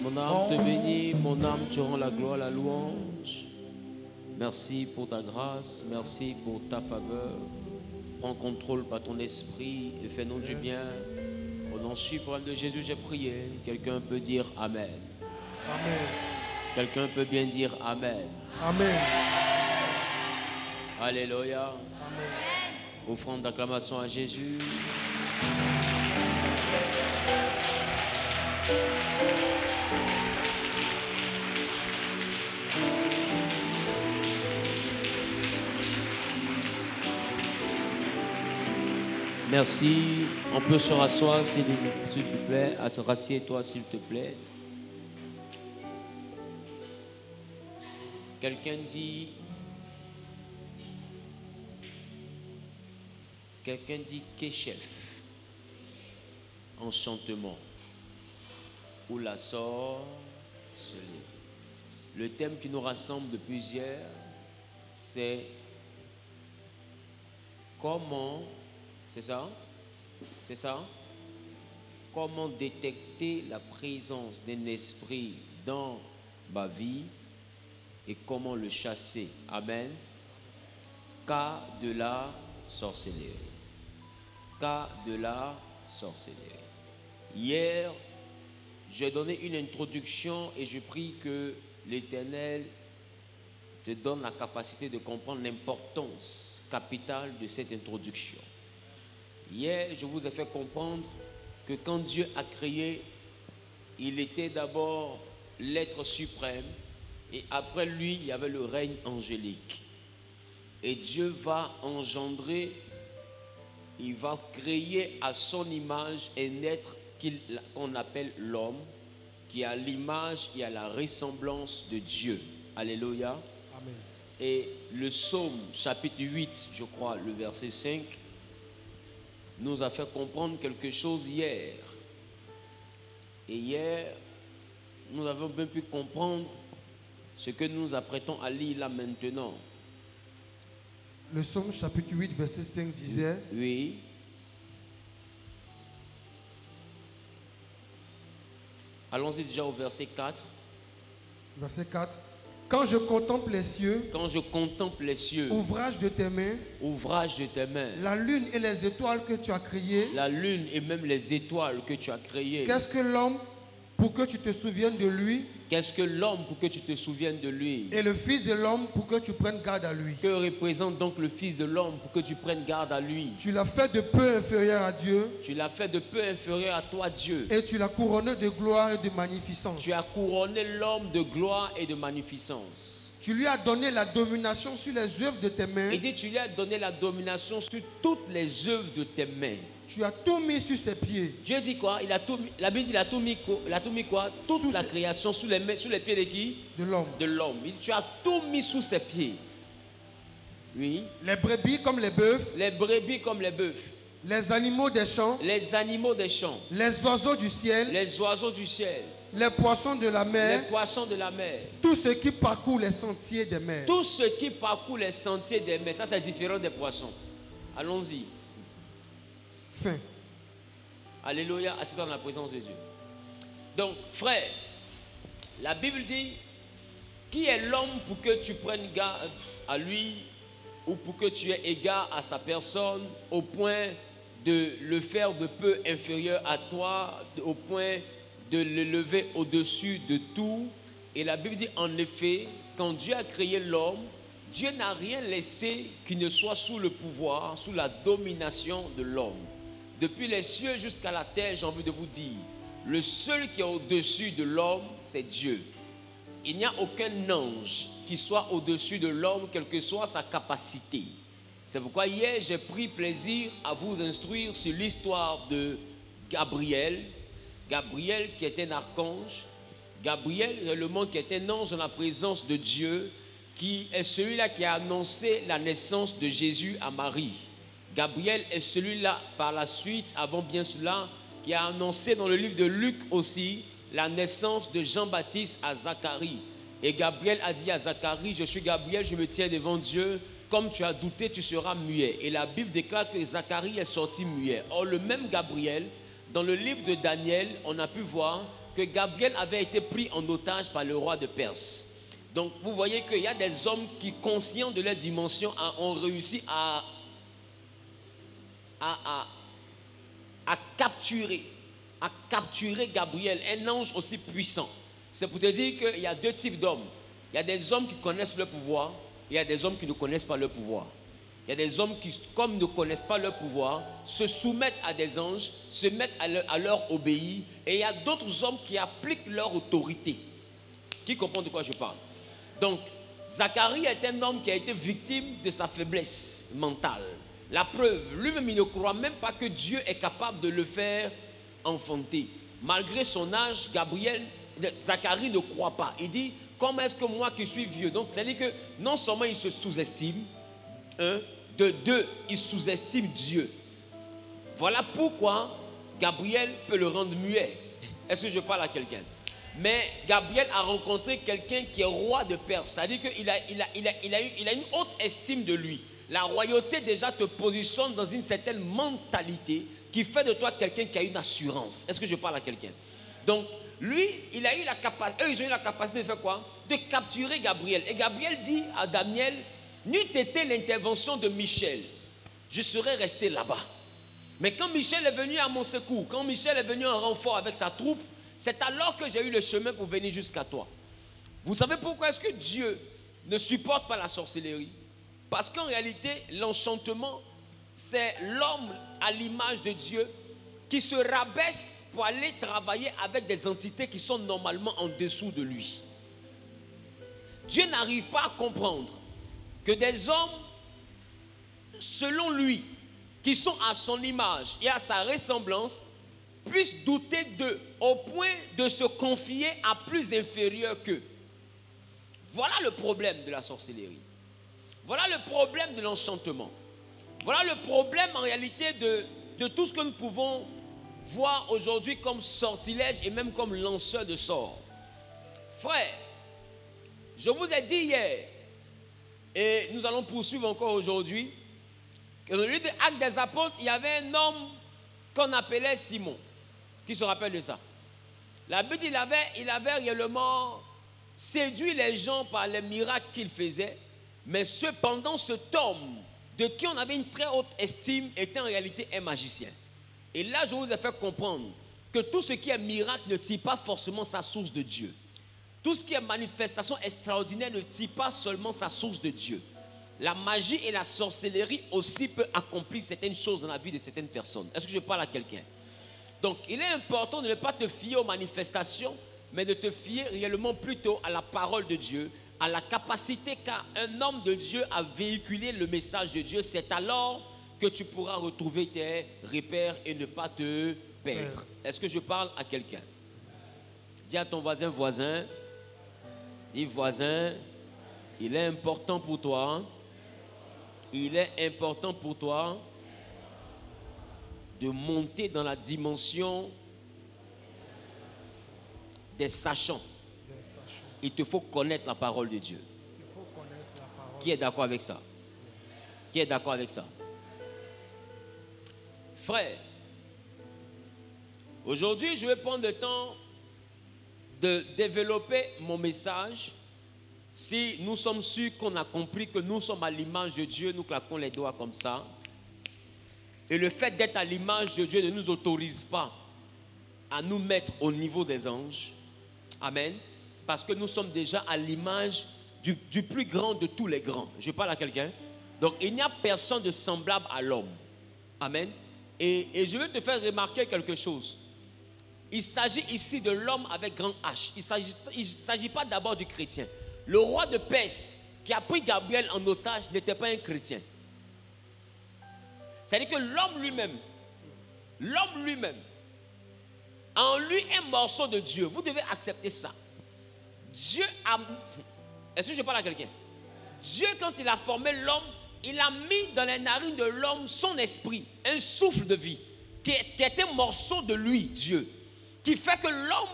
Mon âme te bénit, mon âme te rend la gloire, la louange. Merci pour ta grâce, merci pour ta faveur. Prends contrôle par ton esprit et fais-nous du bien. Au nom suprême de Jésus, j'ai prié. Quelqu'un peut dire Amen. Amen. Quelqu'un peut bien dire Amen. Amen. Alléluia. Amen. Offrande d'acclamation à Jésus. Merci. On peut se rasseoir s'il te plaît. Rassieds-toi s'il te plaît. Quelqu'un dit Kéchef, enchantement, ou la sorcellerie. Le thème qui nous rassemble depuis hier, c'est comment, c'est ça? C'est ça? Comment détecter la présence d'un esprit dans ma vie et comment le chasser. Amen. Cas de la sorcellerie. Cas de la sorcellerie. Hier, j'ai donné une introduction et je prie que l'Éternel te donne la capacité de comprendre l'importance capitale de cette introduction. Hier, je vous ai fait comprendre que quand Dieu a créé, il était d'abord l'être suprême et après lui, il y avait le règne angélique. Et Dieu va engendrer, il va créer à son image un être qu'on appelle l'homme, qui a l'image et à la ressemblance de Dieu. Alléluia. Amen. Et le psaume chapitre 8, je crois, le verset 5, nous a fait comprendre quelque chose hier. Et hier, nous avons bien pu comprendre ce que nous nous apprêtons à lire là maintenant. Le psaume chapitre 8, verset 5 disait: Oui. Allons-y déjà au verset 4. Verset 4. Quand je contemple les cieux, quand je contemple les cieux, ouvrage de tes mains, ouvrage de tes mains, la lune et les étoiles que tu as créées, la lune et même les étoiles que tu as créées, qu'est-ce que l'homme pour que tu te souviennes de lui? Qu'est-ce que l'homme pour que tu te souviennes de lui? Et le Fils de l'homme pour que tu prennes garde à lui? Que représente donc le Fils de l'homme pour que tu prennes garde à lui? Tu l'as fait de peu inférieur à Dieu. Tu l'as fait de peu inférieur à toi, Dieu. Et tu l'as couronné de gloire et de magnificence. Tu as couronné l'homme de gloire et de magnificence. Tu lui as donné la domination sur les œuvres de tes mains. Et dit, tu lui as donné la domination sur toutes les œuvres de tes mains. Tu as tout mis sur ses pieds. Dieu dit quoi? Il a tout, la Bible dit il a tout mis quoi? Toute sous la création sous les pieds de qui? De l'homme. De l'homme. Il dit, tu as tout mis sous ses pieds. Oui. Les brebis comme les bœufs. Les brebis comme les bœufs. Les animaux des champs. Les animaux des champs. Les oiseaux du ciel. Les oiseaux du ciel. Les poissons de la mer. Les poissons de la mer. Tout ce qui parcourt les sentiers des mers. Tout ce qui parcourt les sentiers des mers. Ça, c'est différent des poissons. Allons-y. Fin. Alléluia. Assieds-toi dans la présence de Dieu. Donc, frère, la Bible dit, qui est l'homme pour que tu prennes garde à lui ou pour que tu aies égard à sa personne au point de le faire de peu inférieur à toi, au point de le lever au-dessus de tout. Et la Bible dit en effet, quand Dieu a créé l'homme, Dieu n'a rien laissé qui ne soit sous le pouvoir, sous la domination de l'homme. Depuis les cieux jusqu'à la terre, j'ai envie de vous dire, le seul qui est au-dessus de l'homme, c'est Dieu. Il n'y a aucun ange qui soit au-dessus de l'homme, quelle que soit sa capacité. C'est pourquoi hier, j'ai pris plaisir à vous instruire sur l'histoire de Gabriel. Gabriel qui est un archange. Gabriel réellement qui est un ange dans la présence de Dieu, qui est celui-là qui a annoncé la naissance de Jésus à Marie. Gabriel est celui-là par la suite, avant bien cela, qui a annoncé dans le livre de Luc aussi la naissance de Jean-Baptiste à Zacharie. Et Gabriel a dit à Zacharie, je suis Gabriel, je me tiens devant Dieu, comme tu as douté, tu seras muet. Et la Bible déclare que Zacharie est sorti muet. Or, le même Gabriel, dans le livre de Daniel, on a pu voir que Gabriel avait été pris en otage par le roi de Perse. Donc vous voyez qu'il y a des hommes qui, conscients de leur dimension, ont réussi à capturer Gabriel, un ange aussi puissant. C'est pour te dire qu'il y a deux types d'hommes. Il y a des hommes qui connaissent leur pouvoir, et il y a des hommes qui ne connaissent pas leur pouvoir. Il y a des hommes qui, comme ne connaissent pas leur pouvoir, se soumettent à des anges, se mettent à leur obéir, et il y a d'autres hommes qui appliquent leur autorité. Qui comprend de quoi je parle? Donc, Zacharie est un homme qui a été victime de sa faiblesse mentale. La preuve, lui-même il ne croit même pas que Dieu est capable de le faire enfanter. Malgré son âge, Zacharie ne croit pas. Il dit, comment est-ce que moi qui suis vieux? Donc, c'est-à-dire que non seulement il se sous-estime, de deux, il sous-estime Dieu. Voilà pourquoi Gabriel peut le rendre muet. Est-ce que je parle à quelqu'un? Mais Gabriel a rencontré quelqu'un qui est roi de Perse. C'est-à-dire qu'il a une haute estime de lui. La royauté déjà te positionne dans une certaine mentalité qui fait de toi quelqu'un qui a une assurance. Est-ce que je parle à quelqu'un? Donc, lui, il a eu la capacité, eux, ils ont eu la capacité de faire quoi? De capturer Gabriel. Et Gabriel dit à Daniel, n'eût été l'intervention de Michel, je serais resté là-bas. Mais quand Michel est venu à mon secours, quand Michel est venu en renfort avec sa troupe, c'est alors que j'ai eu le chemin pour venir jusqu'à toi. Vous savez pourquoi est-ce que Dieu ne supporte pas la sorcellerie? Parce qu'en réalité, l'enchantement, c'est l'homme à l'image de Dieu qui se rabaisse pour aller travailler avec des entités qui sont normalement en dessous de lui. Dieu n'arrive pas à comprendre que des hommes, selon lui, qui sont à son image et à sa ressemblance, puissent douter d'eux au point de se confier à plus inférieur qu'eux. Voilà le problème de la sorcellerie. Voilà le problème de l'enchantement. Voilà le problème en réalité de tout ce que nous pouvons voir aujourd'hui comme sortilège et même comme lanceur de sorts. Frère, je vous ai dit hier, et nous allons poursuivre encore aujourd'hui, que dans le livre des Actes des Apôtres, il y avait un homme qu'on appelait Simon. Qui se rappelle de ça? La Bible dit il avait réellement séduit les gens par les miracles qu'il faisait, mais cependant cet homme de qui on avait une très haute estime était en réalité un magicien. Et là, je vous ai fait comprendre que tout ce qui est miracle ne tire pas forcément sa source de Dieu. Tout ce qui est manifestation extraordinaire ne tire pas seulement sa source de Dieu. La magie et la sorcellerie aussi peuvent accomplir certaines choses dans la vie de certaines personnes. Est-ce que je parle à quelqu'un? Donc, il est important de ne pas te fier aux manifestations, mais de te fier réellement plutôt à la parole de Dieu, à la capacité qu'a un homme de Dieu à véhiculer le message de Dieu. C'est alors que tu pourras retrouver tes repères et ne pas te perdre. Est-ce que je parle à quelqu'un? Dis à ton voisin, dis voisin, il est important pour toi, de monter dans la dimension des sachants. Il te faut connaître la parole de Dieu. Qui est d'accord avec ça? Qui est d'accord avec ça? Frère, aujourd'hui, je vais prendre le temps de développer mon message. Si nous sommes sûrs qu'on a compris que nous sommes à l'image de Dieu, nous claquons les doigts comme ça. Et le fait d'être à l'image de Dieu ne nous autorise pas à nous mettre au niveau des anges. Amen. Parce que nous sommes déjà à l'image du plus grand de tous les grands. Je parle à quelqu'un. Donc il n'y a personne de semblable à l'homme. Amen. Et je vais te faire remarquer quelque chose. Il s'agit ici de l'homme avec grand H. Il ne s'agit pas d'abord du chrétien. Le roi de Perse qui a pris Gabriel en otage n'était pas un chrétien. C'est-à-dire que l'homme lui-même, en lui un morceau de Dieu. Vous devez accepter ça. Dieu a... Est-ce que je parle à quelqu'un? Dieu, quand il a formé l'homme, il a mis dans les narines de l'homme son esprit, un souffle de vie, qui est un morceau de lui, Dieu, qui fait que l'homme,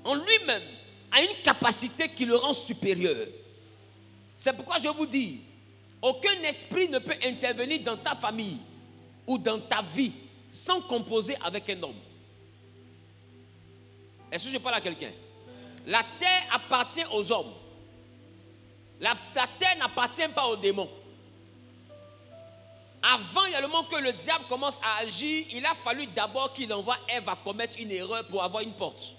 en lui-même, a une capacité qui le rend supérieur. C'est pourquoi je vous dis, aucun esprit ne peut intervenir dans ta famille ou dans ta vie sans composer avec un homme. Est-ce que je parle à quelqu'un? La terre appartient aux hommes. La terre n'appartient pas aux démons. Avant également que le diable commence à agir, il a fallu d'abord qu'il envoie Ève à commettre une erreur pour avoir une porte.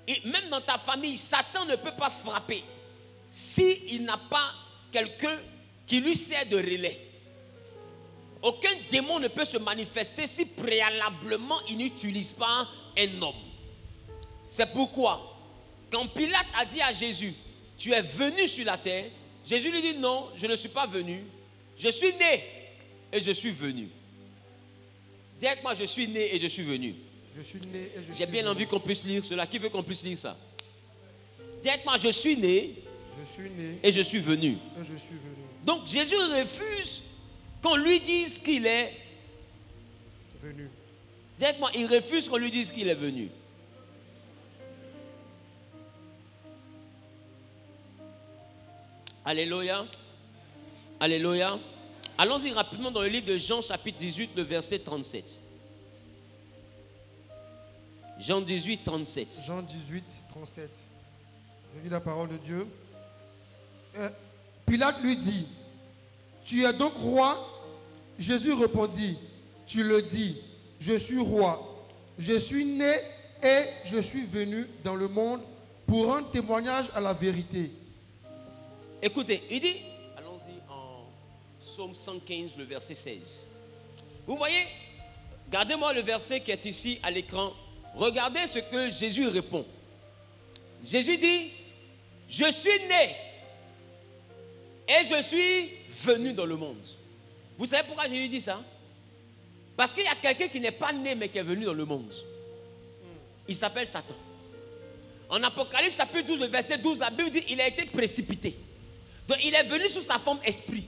Et même dans ta famille, Satan ne peut pas frapper s'il n'a pas quelqu'un qui lui sert de relais. Aucun démon ne peut se manifester si préalablement il n'utilise pas un homme. C'est pourquoi, quand Pilate a dit à Jésus, tu es venu sur la terre, Jésus lui dit non, je ne suis pas venu, je suis né et je suis venu. Dis avec moi, je suis né et je suis venu. Je suis né et je suis J'ai bien venu. envie qu'on puisse lire cela. Qui veut qu'on puisse lire ça? Dis avec moi, je suis né et je suis venu. Et je suis venu. Donc Jésus refuse qu'on lui dise qu'il est Venu. Dis avec moi, il refuse qu'on lui dise qu'il est venu. Alléluia. Alléluia. Allons-y rapidement dans le livre de Jean chapitre 18, le verset 37. Jean 18, 37. Jean 18, 37. Je lis la parole de Dieu. Pilate lui dit, tu es donc roi? Jésus répondit, tu le dis, je suis roi. Je suis né et je suis venu dans le monde pour rendre témoignage à la vérité. Écoutez, il dit, allons-y en Psaume 115, le verset 16. Vous voyez, gardez-moi le verset qui est ici à l'écran. Regardez ce que Jésus répond. Jésus dit, je suis né et je suis venu dans le monde. Vous savez pourquoi Jésus dit ça? Parce qu'il y a quelqu'un qui n'est pas né mais qui est venu dans le monde. Il s'appelle Satan. En Apocalypse chapitre 12, le verset 12, la Bible dit il a été précipité. Donc il est venu sous sa forme esprit.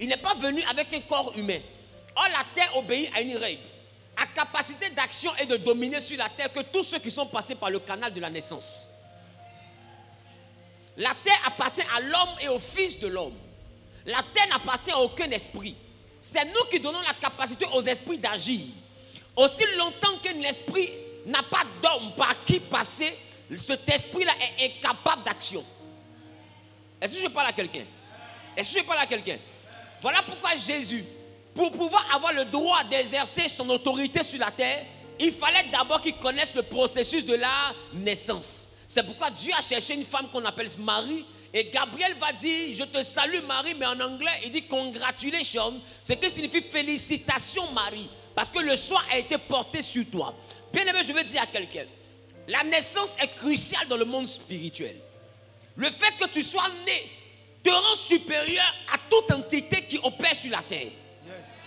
Il n'est pas venu avec un corps humain. Or la terre obéit à une règle. A capacité d'action et de dominer sur la terre que tous ceux qui sont passés par le canal de la naissance. La terre appartient à l'homme et au fils de l'homme. La terre n'appartient à aucun esprit. C'est nous qui donnons la capacité aux esprits d'agir. Aussi longtemps qu'un esprit n'a pas d'homme par qui passer, cet esprit-là est incapable d'action. Est-ce que je parle à quelqu'un? Est-ce que je parle à quelqu'un? Voilà pourquoi Jésus, pour pouvoir avoir le droit d'exercer son autorité sur la terre, il fallait d'abord qu'il connaisse le processus de la naissance. C'est pourquoi Dieu a cherché une femme qu'on appelle Marie. Et Gabriel va dire, je te salue Marie, mais en anglais, il dit congratulations, ce qui signifie félicitations Marie, parce que le choix a été porté sur toi. Bien aimé, je veux dire à quelqu'un, la naissance est cruciale dans le monde spirituel. Le fait que tu sois né te rend supérieur à toute entité qui opère sur la terre. Yes.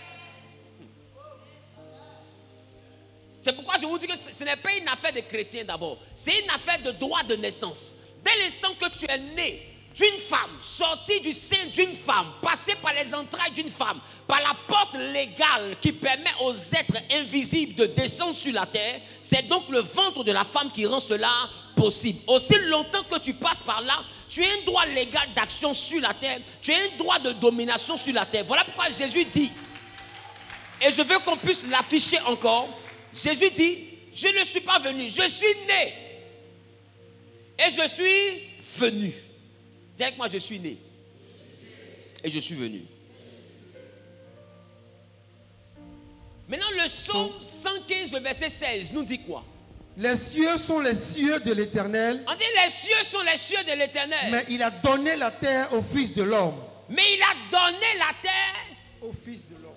C'est pourquoi je vous dis que ce n'est pas une affaire de chrétiens d'abord, c'est une affaire de droit de naissance. Dès l'instant que tu es né d'une femme, sorti du sein d'une femme, passé par les entrailles d'une femme, par la porte légale qui permet aux êtres invisibles de descendre sur la terre, c'est donc le ventre de la femme qui rend cela possible. Aussi longtemps que tu passes par là, tu as un droit légal d'action sur la terre, tu as un droit de domination sur la terre. Voilà pourquoi Jésus dit, et je veux qu'on puisse l'afficher encore, Jésus dit, je ne suis pas venu, je suis né et je suis venu. Dis avec moi, je suis né et je suis venu. Maintenant, le psaume 115, le verset 16, nous dit quoi? Les cieux sont les cieux de l'Éternel. On dit les cieux sont les cieux de l'Éternel. Mais il a donné la terre au Fils de l'homme. Mais il a donné la terre Au Fils de l'homme.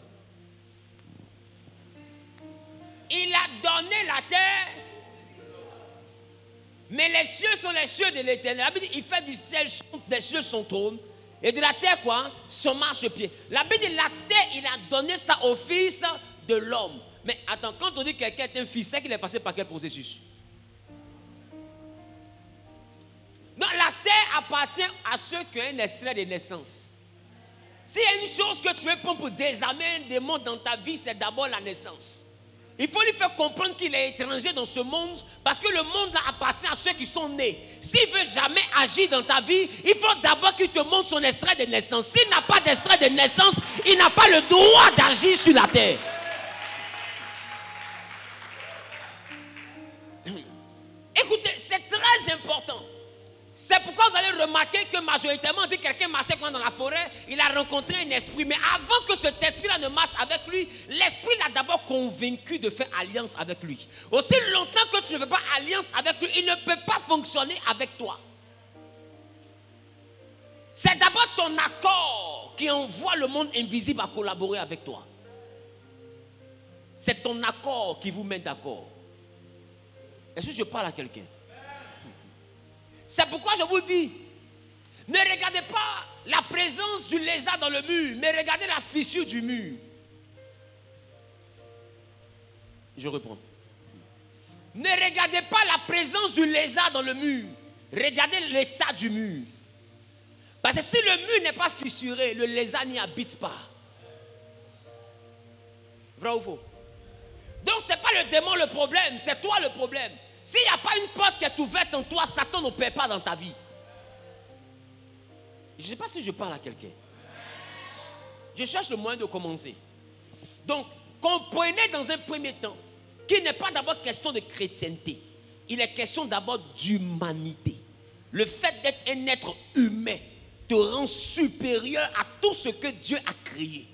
Il a donné la terre. Mais les cieux sont les cieux de l'Éternel. La Bible dit, il fait du ciel des cieux son trône. Et de la terre quoi? Son marchepied. La Bible dit, la terre, il a donné ça au Fils de l'homme. Mais attends, quand on dit que quelqu'un est un fils, c'est qu'il est passé par quel processus? Non, la terre appartient à ceux qui ont un extrait de naissance. S'il y a une chose que tu veux prendre pour désarmer un démon dans ta vie, c'est d'abord la naissance. Il faut lui faire comprendre qu'il est étranger dans ce monde parce que le monde là appartient à ceux qui sont nés. S'il veut jamais agir dans ta vie, il faut d'abord qu'il te montre son extrait de naissance. S'il n'a pas d'extrait de naissance, il n'a pas le droit d'agir sur la terre. très important. C'est pourquoi vous allez remarquer que majoritairement, on dit que quelqu'un marchait dans la forêt, il a rencontré un esprit. Mais avant que cet esprit-là ne marche avec lui, l'esprit l'a d'abord convaincu de faire alliance avec lui. Aussi longtemps que tu ne fais pas alliance avec lui, il ne peut pas fonctionner avec toi. C'est d'abord ton accord qui envoie le monde invisible à collaborer avec toi. C'est ton accord qui vous met d'accord. Est-ce que je parle à quelqu'un? C'est pourquoi je vous dis, ne regardez pas la présence du lézard dans le mur, mais regardez la fissure du mur. Je reprends. Ne regardez pas la présence du lézard dans le mur, regardez l'état du mur. Parce que si le mur n'est pas fissuré, le lézard n'y habite pas. Vrai ou faux? Donc ce n'est pas le démon le problème, c'est toi le problème. S'il n'y a pas une porte qui est ouverte en toi, Satan n'opère pas dans ta vie. Je ne sais pas si je parle à quelqu'un. Je cherche le moyen de commencer. Donc, comprenez dans un premier temps qu'il n'est pas d'abord question de chrétienté. Il est question d'abord d'humanité. Le fait d'être un être humain te rend supérieur à tout ce que Dieu a créé.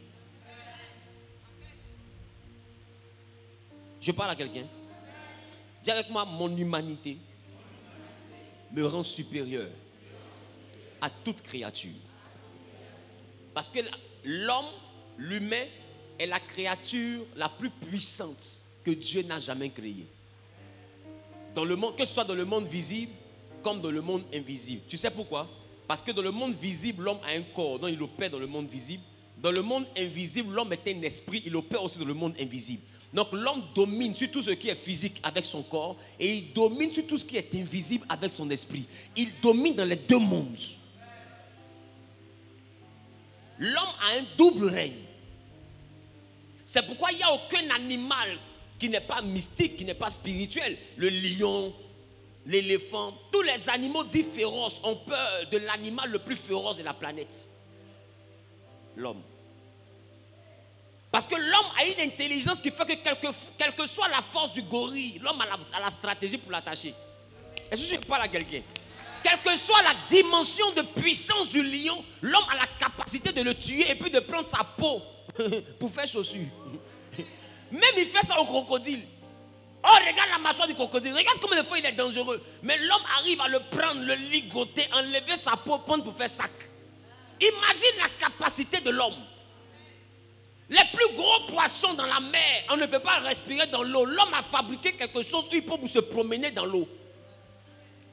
Je parle à quelqu'un. Dis avec moi, mon humanité me rend supérieur à toute créature. Parce que l'homme, l'humain, est la créature la plus puissante que Dieu n'a jamais créée. Dans le monde, que ce soit dans le monde visible comme dans le monde invisible. Tu sais pourquoi? Parce que dans le monde visible, l'homme a un corps, donc il opère dans le monde visible. Dans le monde invisible, l'homme est un esprit, il opère aussi dans le monde invisible. Donc l'homme domine sur tout ce qui est physique avec son corps et il domine sur tout ce qui est invisible avec son esprit. Il domine dans les deux mondes. L'homme a un double règne. C'est pourquoi il n'y a aucun animal qui n'est pas mystique, qui n'est pas spirituel. Le lion, l'éléphant, tous les animaux dits féroces ont peur de l'animal le plus féroce de la planète. L'homme. Parce que l'homme a une intelligence qui fait que quelle que soit la force du gorille, l'homme a la stratégie pour l'attacher. Est-ce que je parle à quelqu'un? Quelle que soit la dimension de puissance du lion, l'homme a la capacité de le tuer et puis de prendre sa peau pour faire chaussure. Même il fait ça au crocodile. Oh, regarde la mâchoire du crocodile. Regarde combien de fois il est dangereux. Mais l'homme arrive à le prendre, le ligoter, enlever sa peau, prendre pour faire sac. Imagine la capacité de l'homme. Les plus gros poissons dans la mer, on ne peut pas respirer dans l'eau. L'homme a fabriqué quelque chose où il peut se promener dans l'eau.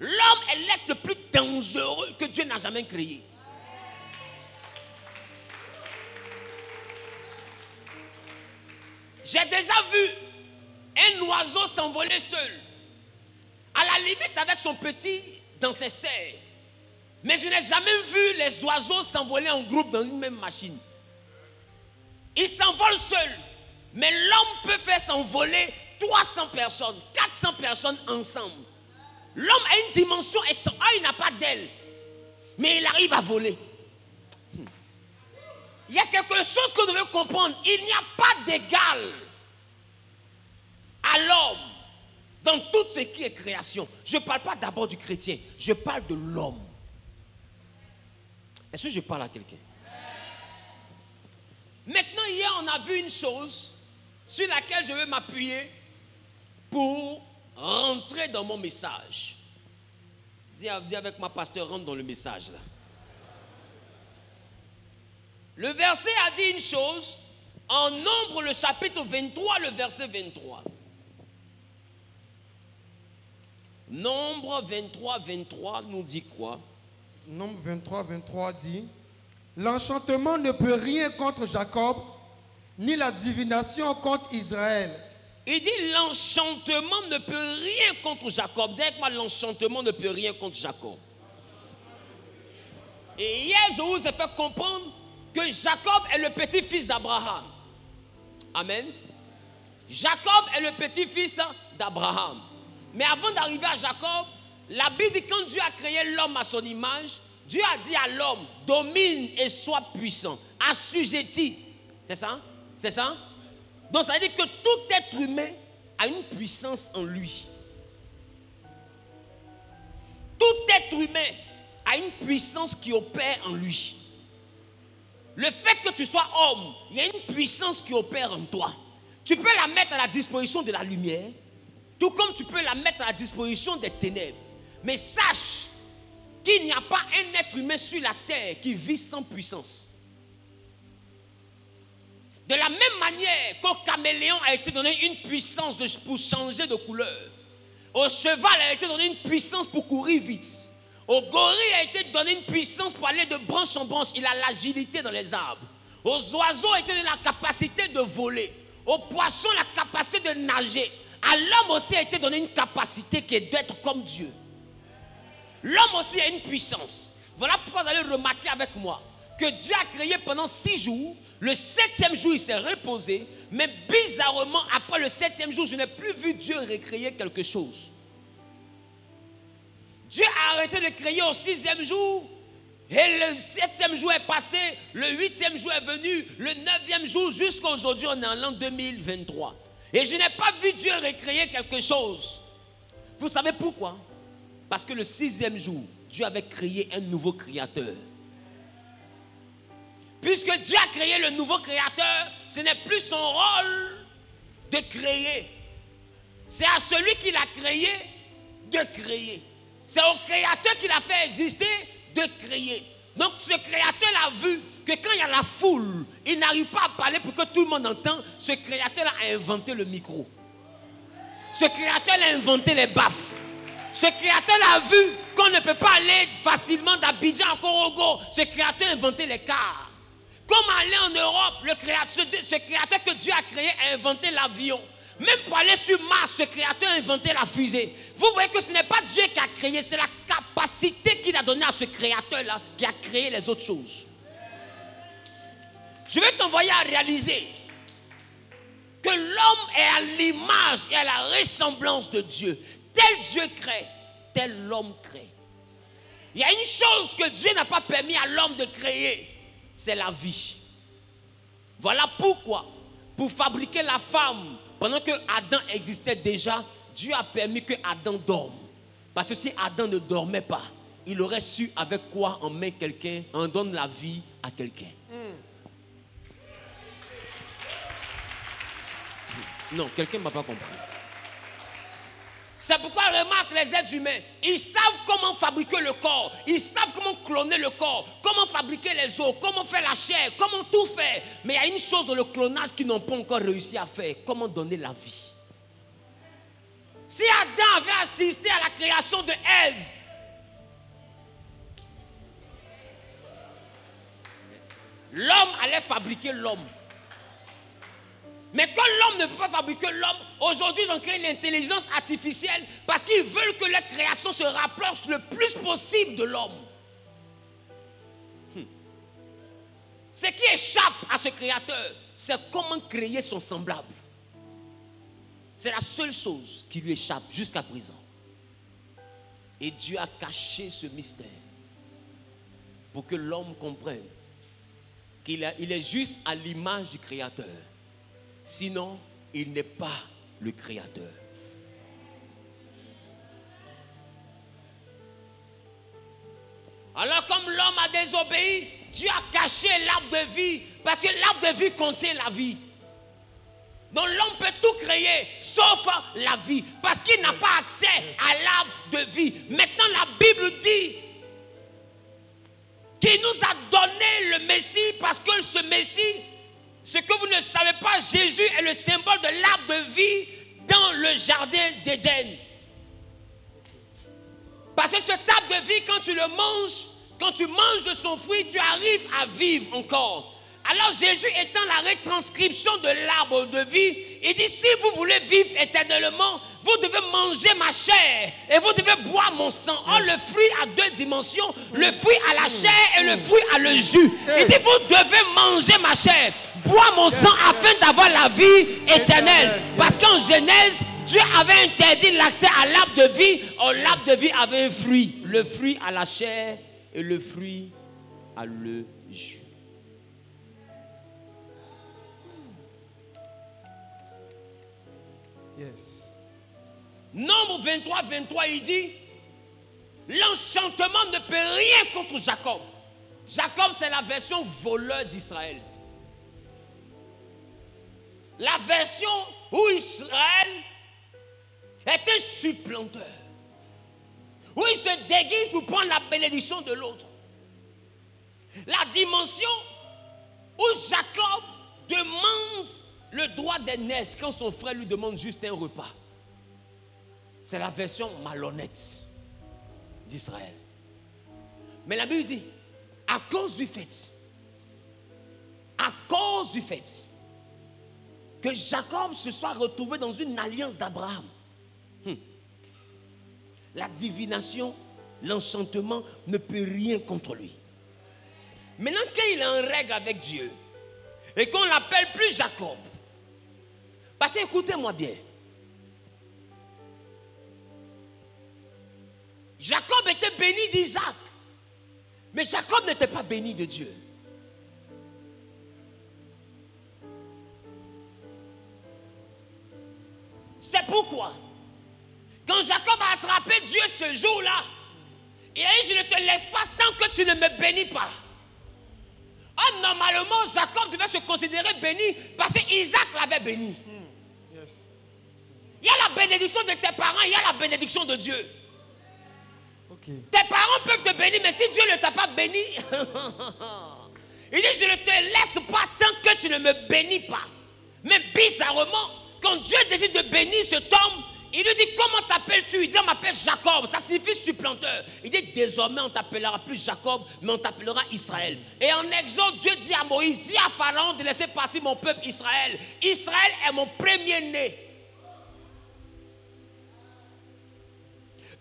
L'homme est l'être le plus dangereux que Dieu n'a jamais créé. J'ai déjà vu un oiseau s'envoler seul. À la limite avec son petit dans ses serres. Mais je n'ai jamais vu les oiseaux s'envoler en groupe dans une même machine. Ils s'envolent seuls. Mais l'homme peut faire s'envoler 300 personnes, 400 personnes ensemble. L'homme a une dimension extraordinaire. Il n'a pas d'aile. Mais il arrive à voler. Il y a quelque chose que vous devez comprendre. Il n'y a pas d'égal à l'homme dans tout ce qui est création. Je ne parle pas d'abord du chrétien. Je parle de l'homme. Est-ce que je parle à quelqu'un? Maintenant, hier, on a vu une chose sur laquelle je vais m'appuyer pour rentrer dans mon message. Dis avec ma pasteur, rentre dans le message là. Le verset a dit une chose, en Nombre, le chapitre 23, le verset 23. Nombre 23, 23 nous dit quoi? Nombre 23, 23 dit: l'enchantement ne peut rien contre Jacob, ni la divination contre Israël. Il dit l'enchantement ne peut rien contre Jacob. Dis avec moi, l'enchantement ne peut rien contre Jacob. Et hier, je vous ai fait comprendre que Jacob est le petit-fils d'Abraham. Amen. Jacob est le petit-fils d'Abraham. Mais avant d'arriver à Jacob, la Bible dit que quand Dieu a créé l'homme à son image, Dieu a dit à l'homme, domine et sois puissant, assujetti. C'est ça? C'est ça? Donc ça veut dire que tout être humain a une puissance en lui. Tout être humain a une puissance qui opère en lui. Le fait que tu sois homme, il y a une puissance qui opère en toi. Tu peux la mettre à la disposition de la lumière, tout comme tu peux la mettre à la disposition des ténèbres. Mais sache qu'il n'y a pas un être humain sur la terre qui vit sans puissance. De la même manière qu'au caméléon a été donné une puissance pour changer de couleur, au cheval a été donné une puissance pour courir vite, au gorille a été donné une puissance pour aller de branche en branche, il a l'agilité dans les arbres. Aux oiseaux a été donné la capacité de voler, aux poissons la capacité de nager. À l'homme aussi a été donné une capacité qui est d'être comme Dieu. L'homme aussi a une puissance. Voilà pourquoi vous allez remarquer avec moi que Dieu a créé pendant 6 jours. Le 7e jour, il s'est reposé. Mais bizarrement, après le 7e jour, je n'ai plus vu Dieu recréer quelque chose. Dieu a arrêté de créer au 6e jour. Et le 7e jour est passé. Le 8e jour est venu. Le 9e jour, jusqu'à aujourd'hui, on est en l'an 2023. Et je n'ai pas vu Dieu recréer quelque chose. Vous savez pourquoi? Parce que le 6e jour, Dieu avait créé un nouveau créateur. Puisque Dieu a créé le nouveau créateur, ce n'est plus son rôle de créer. C'est à celui qui l'a créé de créer. C'est au créateur qui l'a fait exister de créer. Donc ce créateur a vu que quand il y a la foule, il n'arrive pas à parler pour que tout le monde entende. Ce créateur a inventé le micro. Ce créateur a inventé les baffes. Ce créateur a vu qu'on ne peut pas aller facilement d'Abidjan à Korogo. Ce créateur a inventé les cars. Comme aller en Europe, ce créateur que Dieu a créé a inventé l'avion. Même pour aller sur Mars, ce créateur a inventé la fusée. Vous voyez que ce n'est pas Dieu qui a créé, c'est la capacité qu'il a donnée à ce créateur-là qui a créé les autres choses. Je vais t'envoyer à réaliser que l'homme est à l'image et à la ressemblance de Dieu. Tel Dieu crée, tel l'homme crée. Il y a une chose que Dieu n'a pas permis à l'homme de créer, c'est la vie. Voilà pourquoi, pour fabriquer la femme, pendant que Adam existait déjà, Dieu a permis que Adam dorme. Parce que si Adam ne dormait pas, il aurait su avec quoi on met quelqu'un, on donne la vie à quelqu'un. Non, quelqu'un ne m'a pas compris. C'est pourquoi remarque les êtres humains, ils savent comment fabriquer le corps, ils savent comment cloner le corps, comment fabriquer les os, comment faire la chair, comment tout faire. Mais il y a une chose dans le clonage qu'ils n'ont pas encore réussi à faire, comment donner la vie. Si Adam avait assisté à la création de Ève, l'homme allait fabriquer l'homme. Mais quand l'homme ne peut pas fabriquer l'homme, aujourd'hui ils ont créé une intelligence artificielle parce qu'ils veulent que la création se rapproche le plus possible de l'homme. Ce qui échappe à ce créateur, c'est comment créer son semblable. C'est la seule chose qui lui échappe jusqu'à présent. Et Dieu a caché ce mystère pour que l'homme comprenne qu'il est juste à l'image du créateur. Sinon, il n'est pas le créateur. Alors comme l'homme a désobéi, Dieu a caché l'arbre de vie parce que l'arbre de vie contient la vie. Donc l'homme peut tout créer sauf la vie parce qu'il n'a pas accès à l'arbre de vie. Maintenant la Bible dit qu'il nous a donné le Messie parce que ce Messie, ce que vous ne savez pas, Jésus est le symbole de l'arbre de vie dans le jardin d'Éden. Parce que cet arbre de vie, quand tu le manges, quand tu manges de son fruit, tu arrives à vivre encore. Alors Jésus étant la retranscription de l'arbre de vie, il dit si vous voulez vivre éternellement, vous devez manger ma chair et vous devez boire mon sang. Or le fruit a 2 dimensions, le fruit a la chair et le fruit a le jus. Il dit vous devez manger ma chair, boire mon sang afin d'avoir la vie éternelle. Parce qu'en Genèse, Dieu avait interdit l'accès à l'arbre de vie. Or l'arbre de vie avait un fruit, le fruit a la chair et le fruit a le jus. Yes. Nombre 23, 23, il dit, l'ange l'enchantement ne peut rien contre Jacob. Jacob, c'est la version voleur d'Israël. La version où Israël est un supplanteur. Où il se déguise pour prendre la bénédiction de l'autre. La dimension où Jacob demande le droit d'aînesse quand son frère lui demande juste un repas. C'est la version malhonnête d'Israël. Mais la Bible dit, à cause du fait que Jacob se soit retrouvé dans une alliance d'Abraham, la divination, l'enchantement ne peut rien contre lui. Maintenant qu'il est en règle avec Dieu et qu'on ne l'appelle plus Jacob, parce que écoutez-moi bien, Jacob était béni d'Isaac, mais Jacob n'était pas béni de Dieu. C'est pourquoi, quand Jacob a attrapé Dieu ce jour-là, il a dit, je ne te laisse pas tant que tu ne me bénis pas. Ah, normalement, Jacob devait se considérer béni parce qu'Isaac l'avait béni. Yes. Il y a la bénédiction de tes parents, il y a la bénédiction de Dieu. Okay. Tes parents peuvent te bénir, mais si Dieu ne t'a pas béni, il dit, je ne te laisse pas tant que tu ne me bénis pas. Mais bizarrement, quand Dieu décide de bénir cet homme, il lui dit, comment t'appelles-tu? Il dit, on m'appelle Jacob, ça signifie supplanteur. Il dit, désormais on t'appellera plus Jacob, mais on t'appellera Israël. Et en Exode, Dieu dit à Moïse, dis à Pharaon de laisser partir mon peuple Israël. Israël est mon premier-né.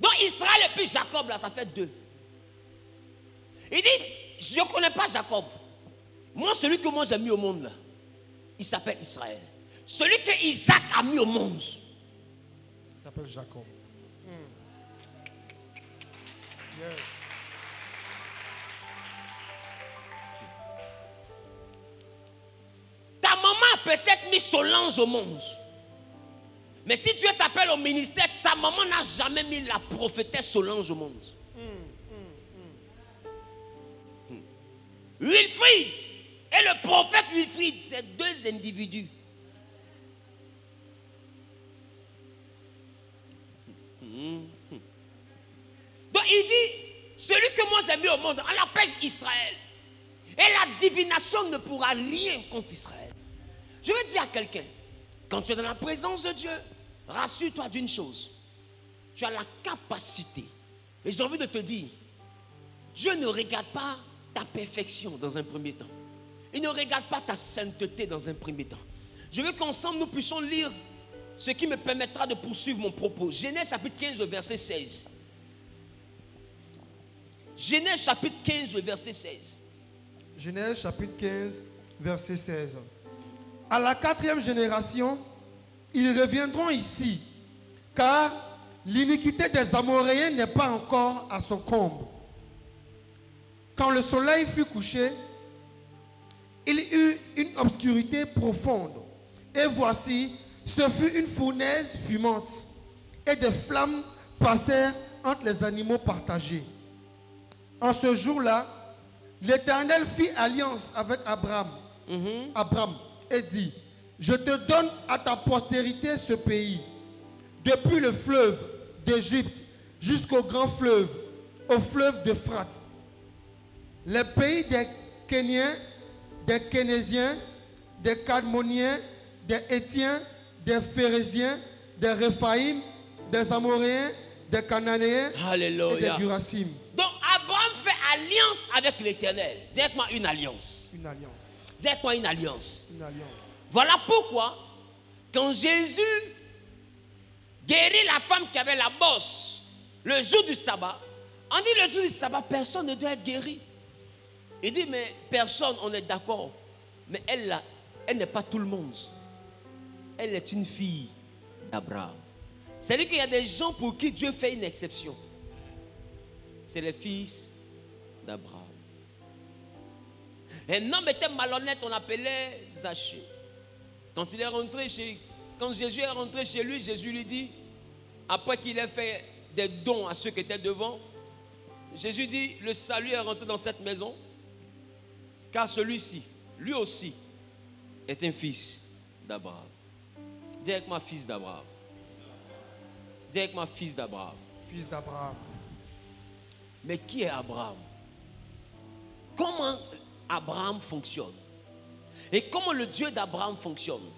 Donc Israël et puis Jacob, là, ça fait deux. Il dit, je ne connais pas Jacob. Moi, celui que moi j'ai mis au monde, là, il s'appelle Israël. Celui que Isaac a mis au monde, Il s'appelle Jacob. Yes. ta maman a peut-être mis Solange au monde. Mais si Dieu t'appelle au ministère, ta maman n'a jamais mis la prophétesse Solange au monde. Wilfrid et le prophète Wilfrid, c'est deux individus. Donc il dit, celui que moi j'ai mis au monde, on l'appelle Israël. Et la divination ne pourra rien contre Israël. Je veux dire à quelqu'un, quand tu es dans la présence de Dieu, rassure-toi d'une chose. Tu as la capacité. Et j'ai envie de te dire, Dieu ne regarde pas ta perfection dans un premier temps. Il ne regarde pas ta sainteté dans un premier temps. Je veux qu'ensemble nous puissions lire ce qui me permettra de poursuivre mon propos. Genèse chapitre 15, le verset 16. Genèse chapitre 15, le verset 16. Genèse chapitre 15, verset 16. À la 4e génération, ils reviendront ici, car l'iniquité des Amoréens n'est pas encore à son comble. Quand le soleil fut couché, il eut une obscurité profonde. Et voici, ce fut une fournaise fumante, et des flammes passèrent entre les animaux partagés. En ce jour-là, l'Éternel fit alliance avec Abraham, et dit, je te donne à ta postérité ce pays, depuis le fleuve d'Égypte jusqu'au grand fleuve, au fleuve d'Euphrate. Les pays des Kéniens, des Kénésiens, des Cadmoniens, des Hétiens, des Phérésiens, des Réphaïm, des Amoréens, des Cananéens Alléluia. et des Gurasim. Donc Abraham fait alliance avec l'Éternel. Dites-moi une alliance. Une alliance. Dites-moi une alliance. Une alliance. Voilà pourquoi, quand Jésus guérit la femme qui avait la bosse le jour du sabbat, on dit le jour du sabbat, personne ne doit être guéri. Il dit, mais personne, on est d'accord. Mais elle n'est pas tout le monde. Elle est une fille d'Abraham. C'est-à-dire qu'il y a des gens pour qui Dieu fait une exception. C'est les fils d'Abraham. Un homme était malhonnête, on l'appelait Zachée. Quand Jésus est rentré chez lui, Jésus lui dit, après qu'il ait fait des dons à ceux qui étaient devant, Jésus dit, le salut est rentré dans cette maison, car celui-ci, lui aussi, est un fils d'Abraham. Dis avec moi, fils d'Abraham. Dis avec moi, fils d'Abraham. Fils d'Abraham. Mais qui est Abraham? Comment Abraham fonctionne? Et comment le Dieu d'Abraham fonctionne?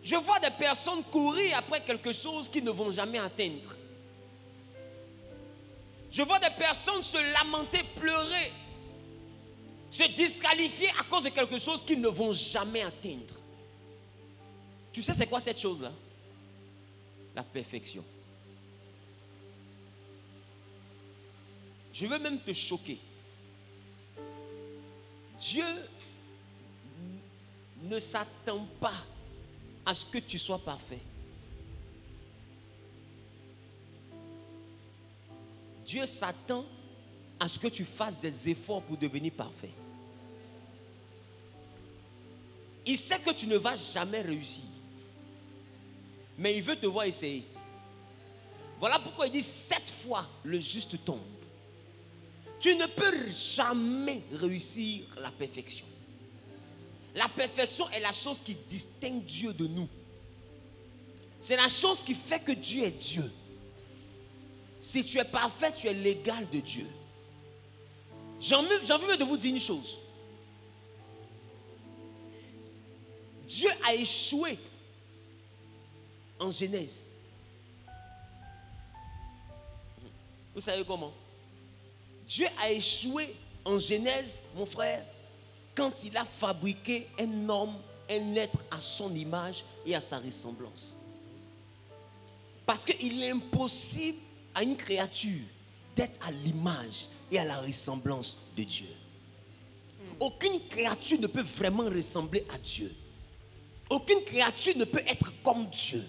Je vois des personnes courir après quelque chose qu'ils ne vont jamais atteindre. Je vois des personnes se lamenter, pleurer, se disqualifier à cause de quelque chose qu'ils ne vont jamais atteindre. Tu sais c'est quoi cette chose-là? La perfection. Je veux même te choquer. Dieu ne s'attend pas à ce que tu sois parfait. Dieu s'attend à ce que tu fasses des efforts pour devenir parfait. Il sait que tu ne vas jamais réussir. Mais il veut te voir essayer. Voilà pourquoi il dit 7 fois le juste tombe. Tu ne peux jamais réussir la perfection. La perfection est la chose qui distingue Dieu de nous. C'est la chose qui fait que Dieu est Dieu. Si tu es parfait, tu es l'égal de Dieu. J'ai envie de vous dire une chose. Dieu a échoué en Genèse. Vous savez comment? Dieu a échoué en Genèse, mon frère, quand il a fabriqué un homme, un être à son image et à sa ressemblance. Parce qu'il est impossible à une créature d'être à l'image et à la ressemblance de Dieu. Aucune créature ne peut vraiment ressembler à Dieu. Aucune créature ne peut être comme Dieu.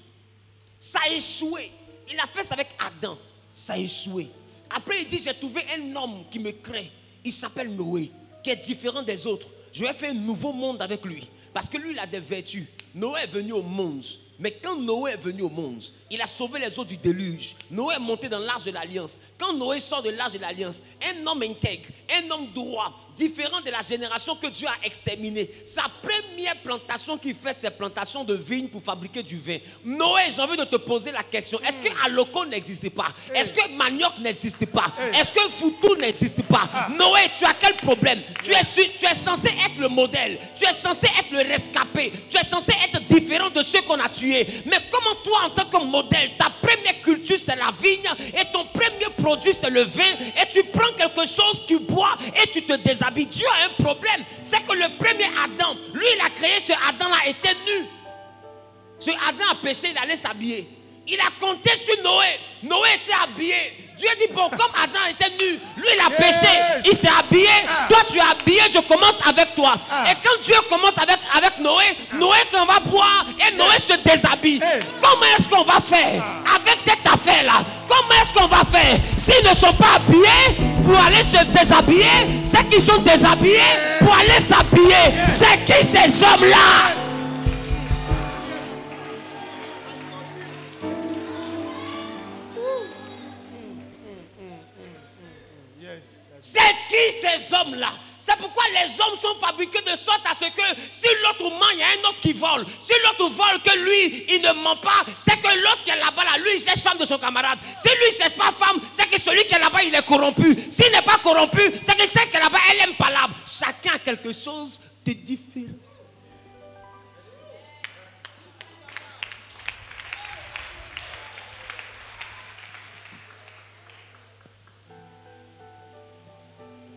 Ça a échoué. Il a fait ça avec Adam. Ça a échoué. Après il dit, j'ai trouvé un homme qui me craint. Il s'appelle Noé, qui est différent des autres. Je vais faire un nouveau monde avec lui. Parce que lui, il a des vertus. Noé est venu au monde. Mais quand Noé est venu au monde, il a sauvé les eaux du déluge. Noé est monté dans l'arche de l'alliance. Quand Noé sort de l'arche de l'alliance, un homme intègre, un homme droit, différent de la génération que Dieu a exterminée. Sa première plantation qu'il fait, c'est plantation de vigne pour fabriquer du vin. Noé, j'ai envie de te poser la question. Est-ce que Aloko n'existe pas? Est-ce que Manioc n'existe pas? Est-ce que Foutou n'existe pas? Noé, tu as quel problème? Tu es censé être le modèle. Tu es censé être le rescapé. Tu es censé être différent de ceux qu'on a tués. Mais comment toi, en tant que modèle, ta première culture c'est la vigne et ton premier produit c'est le vin, et tu prends quelque chose, tu bois et tu te déshabilles? Dieu a un problème. C'est que le premier Adam, lui il a créé ce Adam-là, était nu. Ce Adam a péché, il allait s'habiller. Il a compté sur Noé. Noé était habillé. Dieu dit, bon, comme Adam était nu, lui il a péché, il s'est habillé. Toi tu es habillé, je commence avec toi. Et quand Dieu commence avec Noé, Noé on va boire et Noé se déshabille. Comment est-ce qu'on va faire avec cette affaire-là? Comment est-ce qu'on va faire? S'ils ne sont pas habillés pour aller se déshabiller, c'est qu'ils sont déshabillés pour aller s'habiller. C'est qui ces hommes-là? C'est qui ces hommes-là? C'est pourquoi les hommes sont fabriqués de sorte à ce que si l'autre ment, il y a un autre qui vole. Si l'autre vole, que lui, il ne ment pas, c'est que l'autre qui est là-bas, là, lui, il cherche femme de son camarade. Si lui, il ne cherche pas femme, c'est que celui qui est là-bas, il est corrompu. S'il n'est pas corrompu, c'est que celle qui est là-bas, elle aime pas l'arbre. Chacun a quelque chose de différent.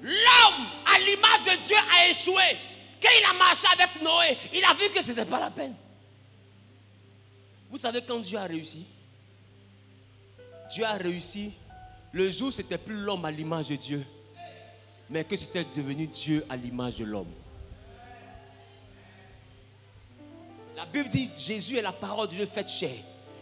L'homme, à l'image de Dieu, a échoué. Quand il a marché avec Noé, il a vu que ce n'était pas la peine. Vous savez quand Dieu a réussi? Dieu a réussi le jour où ce n'était plus l'homme à l'image de Dieu, mais que c'était devenu Dieu à l'image de l'homme. La Bible dit Jésus est la parole de Dieu faite chair.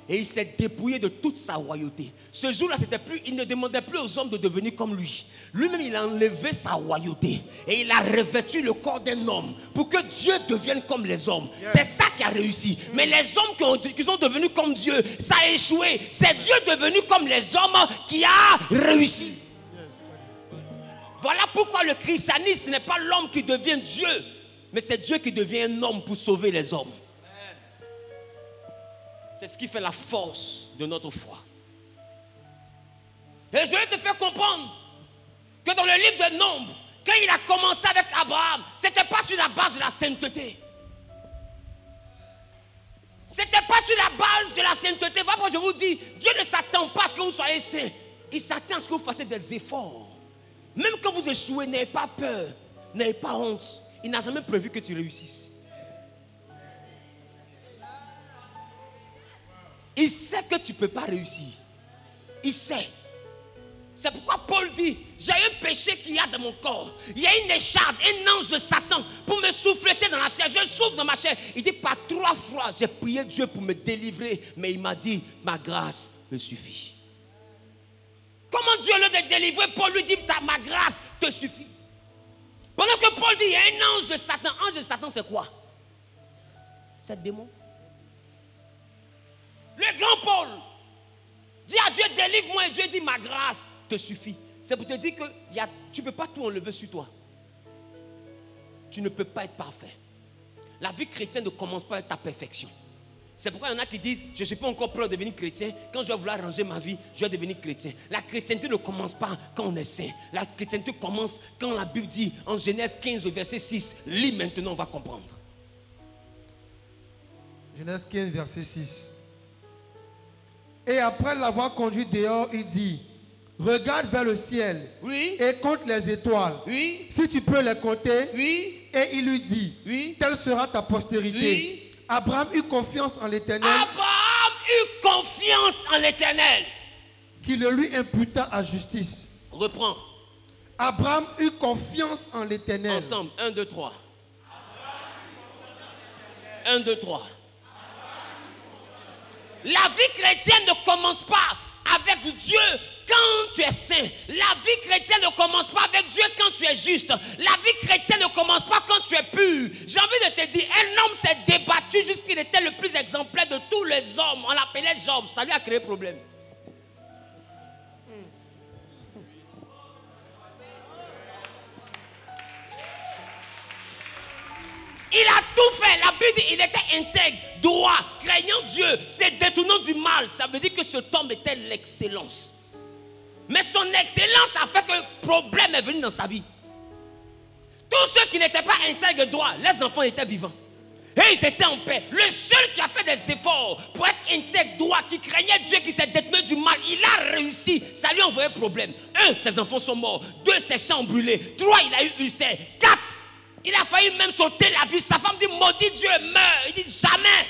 Et il s'est dépouillé de toute sa royauté. Ce jour-là, il ne demandait plus aux hommes de devenir comme lui. Lui-même, il a enlevé sa royauté. Et il a revêtu le corps d'un homme pour que Dieu devienne comme les hommes. C'est ça qui a réussi. Mais les hommes qui sont devenus comme Dieu, ça a échoué. C'est Dieu devenu comme les hommes qui a réussi. Voilà pourquoi le christianisme n'est pas l'homme qui devient Dieu, mais c'est Dieu qui devient un homme pour sauver les hommes. C'est ce qui fait la force de notre foi. Et je vais te faire comprendre que dans le livre de Nombres, quand il a commencé avec Abraham, ce n'était pas sur la base de la sainteté. Ce n'était pas sur la base de la sainteté. Voilà pourquoi je vous dis, Dieu ne s'attend pas à ce que vous soyez saints. Il s'attend à ce que vous fassiez des efforts. Même quand vous échouez, n'ayez pas peur, n'ayez pas honte. Il n'a jamais prévu que tu réussisses. Il sait que tu ne peux pas réussir. Il sait. C'est pourquoi Paul dit, j'ai un péché qu'il y a dans mon corps. Il y a une écharde, un ange de Satan pour me souffleter dans la chair. Je souffre dans ma chair. Il dit, par 3 fois, j'ai prié Dieu pour me délivrer. Mais il m'a dit, ma grâce me suffit. Comment Dieu, au lieu de délivrer, Paul lui dit, ma grâce te suffit. Pendant que Paul dit, il y a un ange de Satan. Ange de Satan, c'est quoi? C'est le démon. Le grand Paul dit à Dieu, délivre-moi. Et Dieu dit, ma grâce te suffit. C'est pour te dire que tu ne peux pas tout enlever sur toi. Tu ne peux pas être parfait. La vie chrétienne ne commence pas avec ta perfection. C'est pourquoi il y en a qui disent, je ne suis pas encore prêt à devenir chrétien. Quand je vais vouloir ranger ma vie, je vais devenir chrétien. La chrétienté ne commence pas quand on est saint. La chrétienté commence quand la Bible dit, en Genèse 15, verset 6, lis maintenant, on va comprendre. Genèse 15, verset 6. Et après l'avoir conduit dehors, il dit, regarde vers le ciel, oui, et compte les étoiles, oui, si tu peux les compter. Oui. Et il lui dit, oui, telle sera ta postérité. Oui. Abraham eut confiance en l'Éternel. Abraham eut confiance en l'Éternel, qui le lui imputa à justice. Reprends. Abraham eut confiance en l'Éternel. Ensemble, 1, 2, 3. 1, 2, 3. La vie chrétienne ne commence pas avec Dieu quand tu es saint. La vie chrétienne ne commence pas avec Dieu quand tu es juste. La vie chrétienne ne commence pas quand tu es pur. J'ai envie de te dire, un homme s'est débattu jusqu'il était le plus exemplaire de tous les hommes. On l'appelait Job. Ça lui a créé problème. Il a tout fait. La Bible dit qu'il était intègre, droit, craignant Dieu, se détournant du mal. Ça veut dire que cet homme était l'excellence. Mais son excellence a fait que le problème est venu dans sa vie. Tous ceux qui n'étaient pas intègres et droits, les enfants étaient vivants. Et ils étaient en paix. Le seul qui a fait des efforts pour être intègre, droit, qui craignait Dieu, qui s'est détourné du mal, il a réussi. Ça lui a envoyé problème. 1, ses enfants sont morts. 2, ses champs brûlés. 3, il a eu ulcère. 4, il a failli même sauter la vie. Sa femme dit, maudit Dieu, meurs. Il dit, jamais.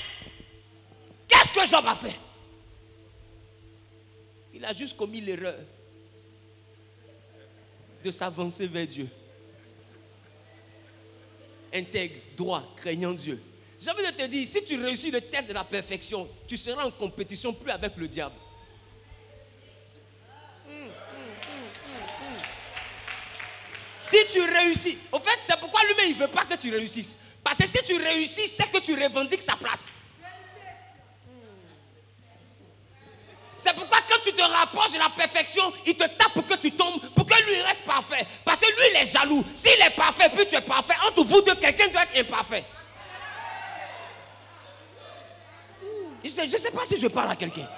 Qu'est-ce que Job a fait? Il a juste commis l'erreur de s'avancer vers Dieu. Intègre, droit, craignant Dieu. J'ai envie de te dire, si tu réussis le test de la perfection, tu seras en compétition plus avec le diable. Si tu réussis, au fait, c'est pourquoi lui-même il ne veut pas que tu réussisses. Parce que si tu réussis, c'est que tu revendiques sa place. C'est pourquoi quand tu te rapproches de la perfection, il te tape pour que tu tombes, pour que lui reste parfait. Parce que lui, il est jaloux. S'il est parfait, puis tu es parfait, entre vous deux, quelqu'un doit être imparfait. Je ne sais pas si je parle à quelqu'un.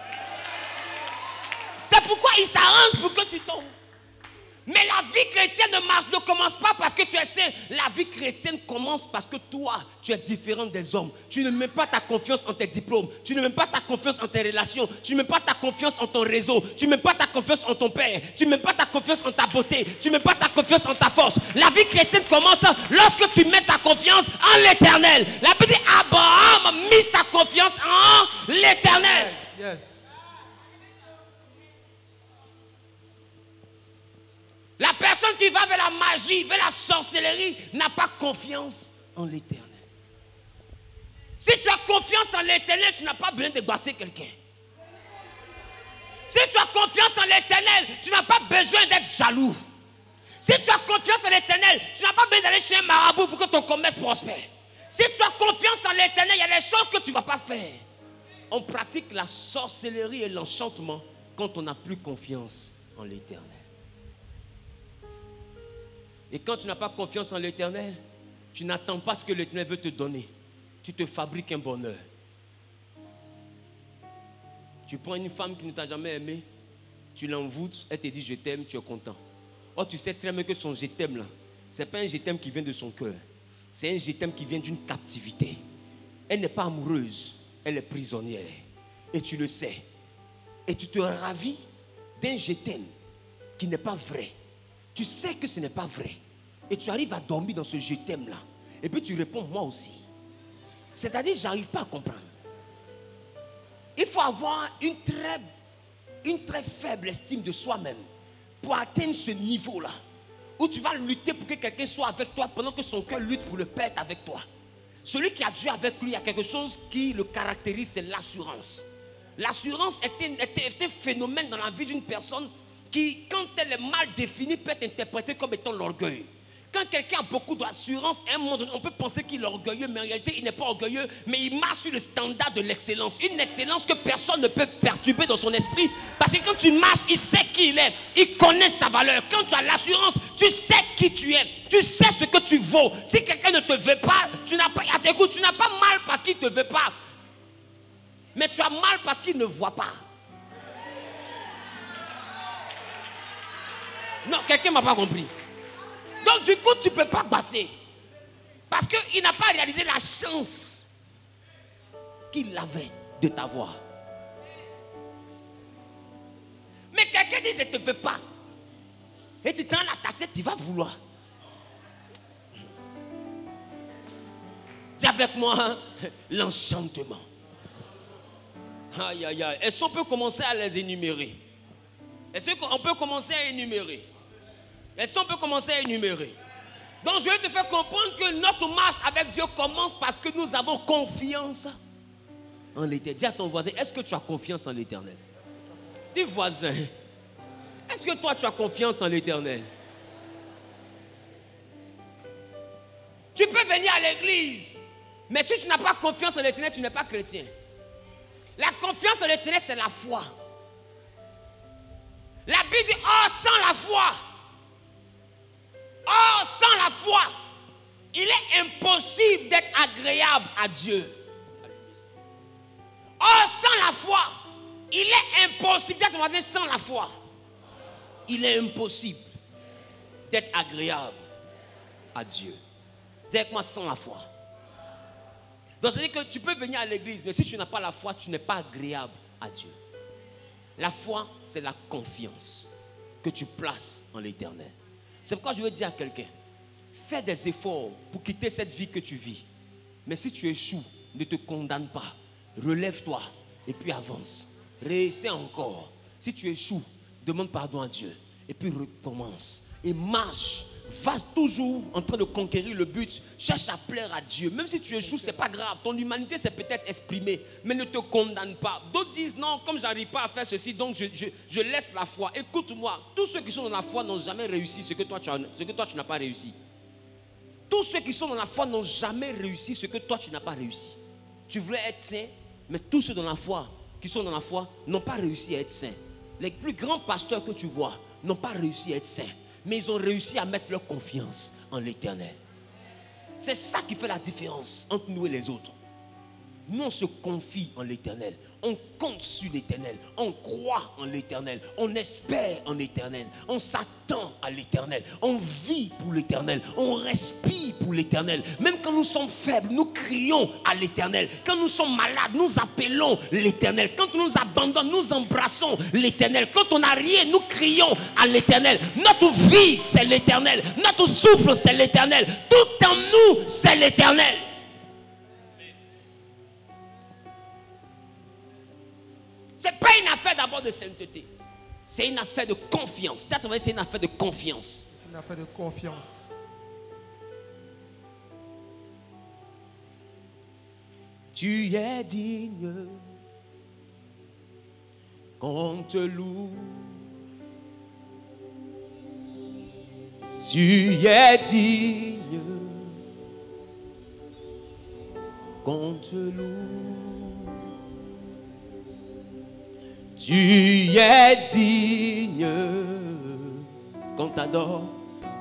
C'est pourquoi il s'arrange pour que tu tombes. Mais la vie chrétienne ne commence pas parce que tu es saint. La vie chrétienne commence parce que toi, tu es différent des hommes. Tu ne mets pas ta confiance en tes diplômes. Tu ne mets pas ta confiance en tes relations. Tu ne mets pas ta confiance en ton réseau. Tu ne mets pas ta confiance en ton père. Tu ne mets pas ta confiance en ta beauté. Tu ne mets pas ta confiance en ta force. La vie chrétienne commence lorsque tu mets ta confiance en l'Éternel. La Bible dit Abraham a mis sa confiance en l'Éternel. Yes. La personne qui va vers la magie, vers la sorcellerie, n'a pas confiance en l'Éternel. Si tu as confiance en l'Éternel, tu n'as pas besoin de basser quelqu'un. Si tu as confiance en l'Éternel, tu n'as pas besoin d'être jaloux. Si tu as confiance en l'Éternel, tu n'as pas besoin d'aller chez un marabout pour que ton commerce prospère. Si tu as confiance en l'Éternel, il y a des choses que tu ne vas pas faire. On pratique la sorcellerie et l'enchantement quand on n'a plus confiance en l'Éternel. Et quand tu n'as pas confiance en l'Éternel, tu n'attends pas ce que l'Éternel veut te donner. Tu te fabriques un bonheur. Tu prends une femme qui ne t'a jamais aimé, tu l'envoûtes, elle te dit je t'aime, tu es content. Or tu sais très bien que son je t'aime là, ce n'est pas un je t'aime qui vient de son cœur. C'est un je t'aime qui vient d'une captivité. Elle n'est pas amoureuse, elle est prisonnière. Et tu le sais. Et tu te ravis d'un je t'aime qui n'est pas vrai. Tu sais que ce n'est pas vrai. Et tu arrives à dormir dans ce je t'aime là. Et puis tu réponds moi aussi. C'est-à-dire j'arrive pas à comprendre. Il faut avoir une très faible estime de soi-même pour atteindre ce niveau-là. Où tu vas lutter pour que quelqu'un soit avec toi pendant que son cœur lutte pour le perdre avec toi. Celui qui a Dieu avec lui, il y a quelque chose qui le caractérise, c'est l'assurance. L'assurance est un phénomène dans la vie d'une personne qui, quand elle est mal définie, peut être interprétée comme étant l'orgueil. Quand quelqu'un a beaucoup d'assurance, à un moment donné, on peut penser qu'il est orgueilleux, mais en réalité, il n'est pas orgueilleux, mais il marche sur le standard de l'excellence. Une excellence que personne ne peut perturber dans son esprit. Parce que quand tu marches, il sait qui il est. Il connaît sa valeur. Quand tu as l'assurance, tu sais qui tu es. Tu sais ce que tu vaux. Si quelqu'un ne te veut pas, tu n'as pas mal parce qu'il ne te veut pas. Mais tu as mal parce qu'il ne voit pas. Non, quelqu'un ne m'a pas compris. Donc du coup, tu ne peux pas passer. Parce qu'il n'a pas réalisé la chance qu'il avait de t'avoir. Mais quelqu'un dit, je ne te veux pas. Et tu t'en la tassette, tu vas vouloir. Dis avec moi, hein, l'enchantement. Aïe, aïe, aïe. Est-ce qu'on peut commencer à les énumérer? Est-ce qu'on peut commencer à énumérer? Est-ce qu'on peut commencer à énumérer? Donc je vais te faire comprendre que notre marche avec Dieu commence parce que nous avons confiance en l'Éternel. Dis à ton voisin, est-ce que tu as confiance en l'Éternel? Dis voisin, est-ce que toi tu as confiance en l'Éternel? Tu peux venir à l'église, mais si tu n'as pas confiance en l'Éternel, tu n'es pas chrétien. La confiance en l'Éternel, c'est la foi. La Bible dit, oh, sans la foi, oh, sans la foi, il est impossible d'être agréable à Dieu. Oh, sans la foi, il est impossible d'être sans la foi. Il est impossible d'être agréable à Dieu. Dis avec moi, sans la foi. Donc, c'est-à-dire que tu peux venir à l'église, mais si tu n'as pas la foi, tu n'es pas agréable à Dieu. La foi, c'est la confiance que tu places en l'Éternel. C'est pourquoi je veux dire à quelqu'un, fais des efforts pour quitter cette vie que tu vis. Mais si tu échoues, ne te condamne pas. Relève-toi et puis avance. Réessaie encore. Si tu échoues, demande pardon à Dieu. Et puis recommence. Et marche. Va toujours en train de conquérir le but. Cherche à plaire à Dieu. Même si tu échoues, ce n'est pas grave. Ton humanité s'est peut-être exprimée. Mais ne te condamne pas. D'autres disent non, comme je n'arrive pas à faire ceci, donc je laisse la foi. Écoute-moi. Tous ceux qui sont dans la foi n'ont jamais réussi ce que toi tu n'as pas réussi. Tous ceux qui sont dans la foi n'ont jamais réussi ce que toi tu n'as pas réussi. Tu voulais être saint, mais tous ceux dans la foi qui sont dans la foi n'ont pas réussi à être saints. Les plus grands pasteurs que tu vois n'ont pas réussi à être saints. Mais ils ont réussi à mettre leur confiance en l'Éternel. C'est ça qui fait la différence entre nous et les autres. Nous, on se confie en l'Éternel. On compte sur l'Éternel. On croit en l'Éternel. On espère en l'Éternel. On s'attend à l'Éternel. On vit pour l'Éternel. On respire pour l'Éternel. Même quand nous sommes faibles, nous crions à l'Éternel. Quand nous sommes malades, nous appelons l'Éternel. Quand on nous abandonne, nous embrassons l'Éternel. Quand on n'a rien, nous crions à l'Éternel. Notre vie, c'est l'Éternel. Notre souffle, c'est l'Éternel. Tout en nous, c'est l'Éternel. Ce n'est pas une affaire d'abord de sainteté. C'est une affaire de confiance. C'est une affaire de confiance. C'est une affaire de confiance. Tu es digne qu'on te loue. Tu es digne qu'on te loue. Tu es digne qu'on t'adore.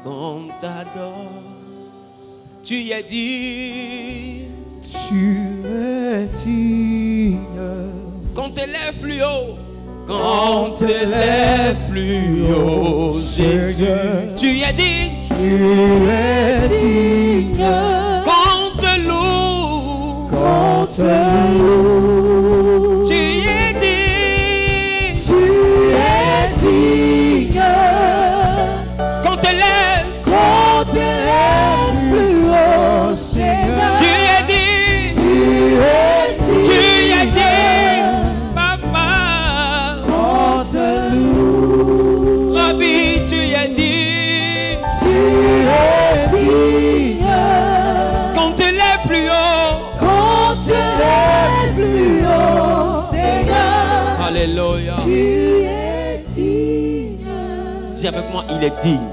qu'on t'adore. Tu es digne. Tu es digne. Qu'on t'élève plus haut. Qu'on t'élève plus haut, Jésus. Tu es digne. Tu es digne. Qu'on te loue. Qu'on te loue. Tu es digne. Tu es digne. Qu'on t'élève. Qu'on t'élève plus haut, Seigneur. Tu es digne. Tu es digne. Tu es digne. Papa. Qu'on te loue. Rabbi, tu es digne. Tu es digne. Qu'on t'élève plus haut. Qu'on t'élève plus haut, Seigneur. Alléluia. Tu es digne. Dis avec moi, il est digne.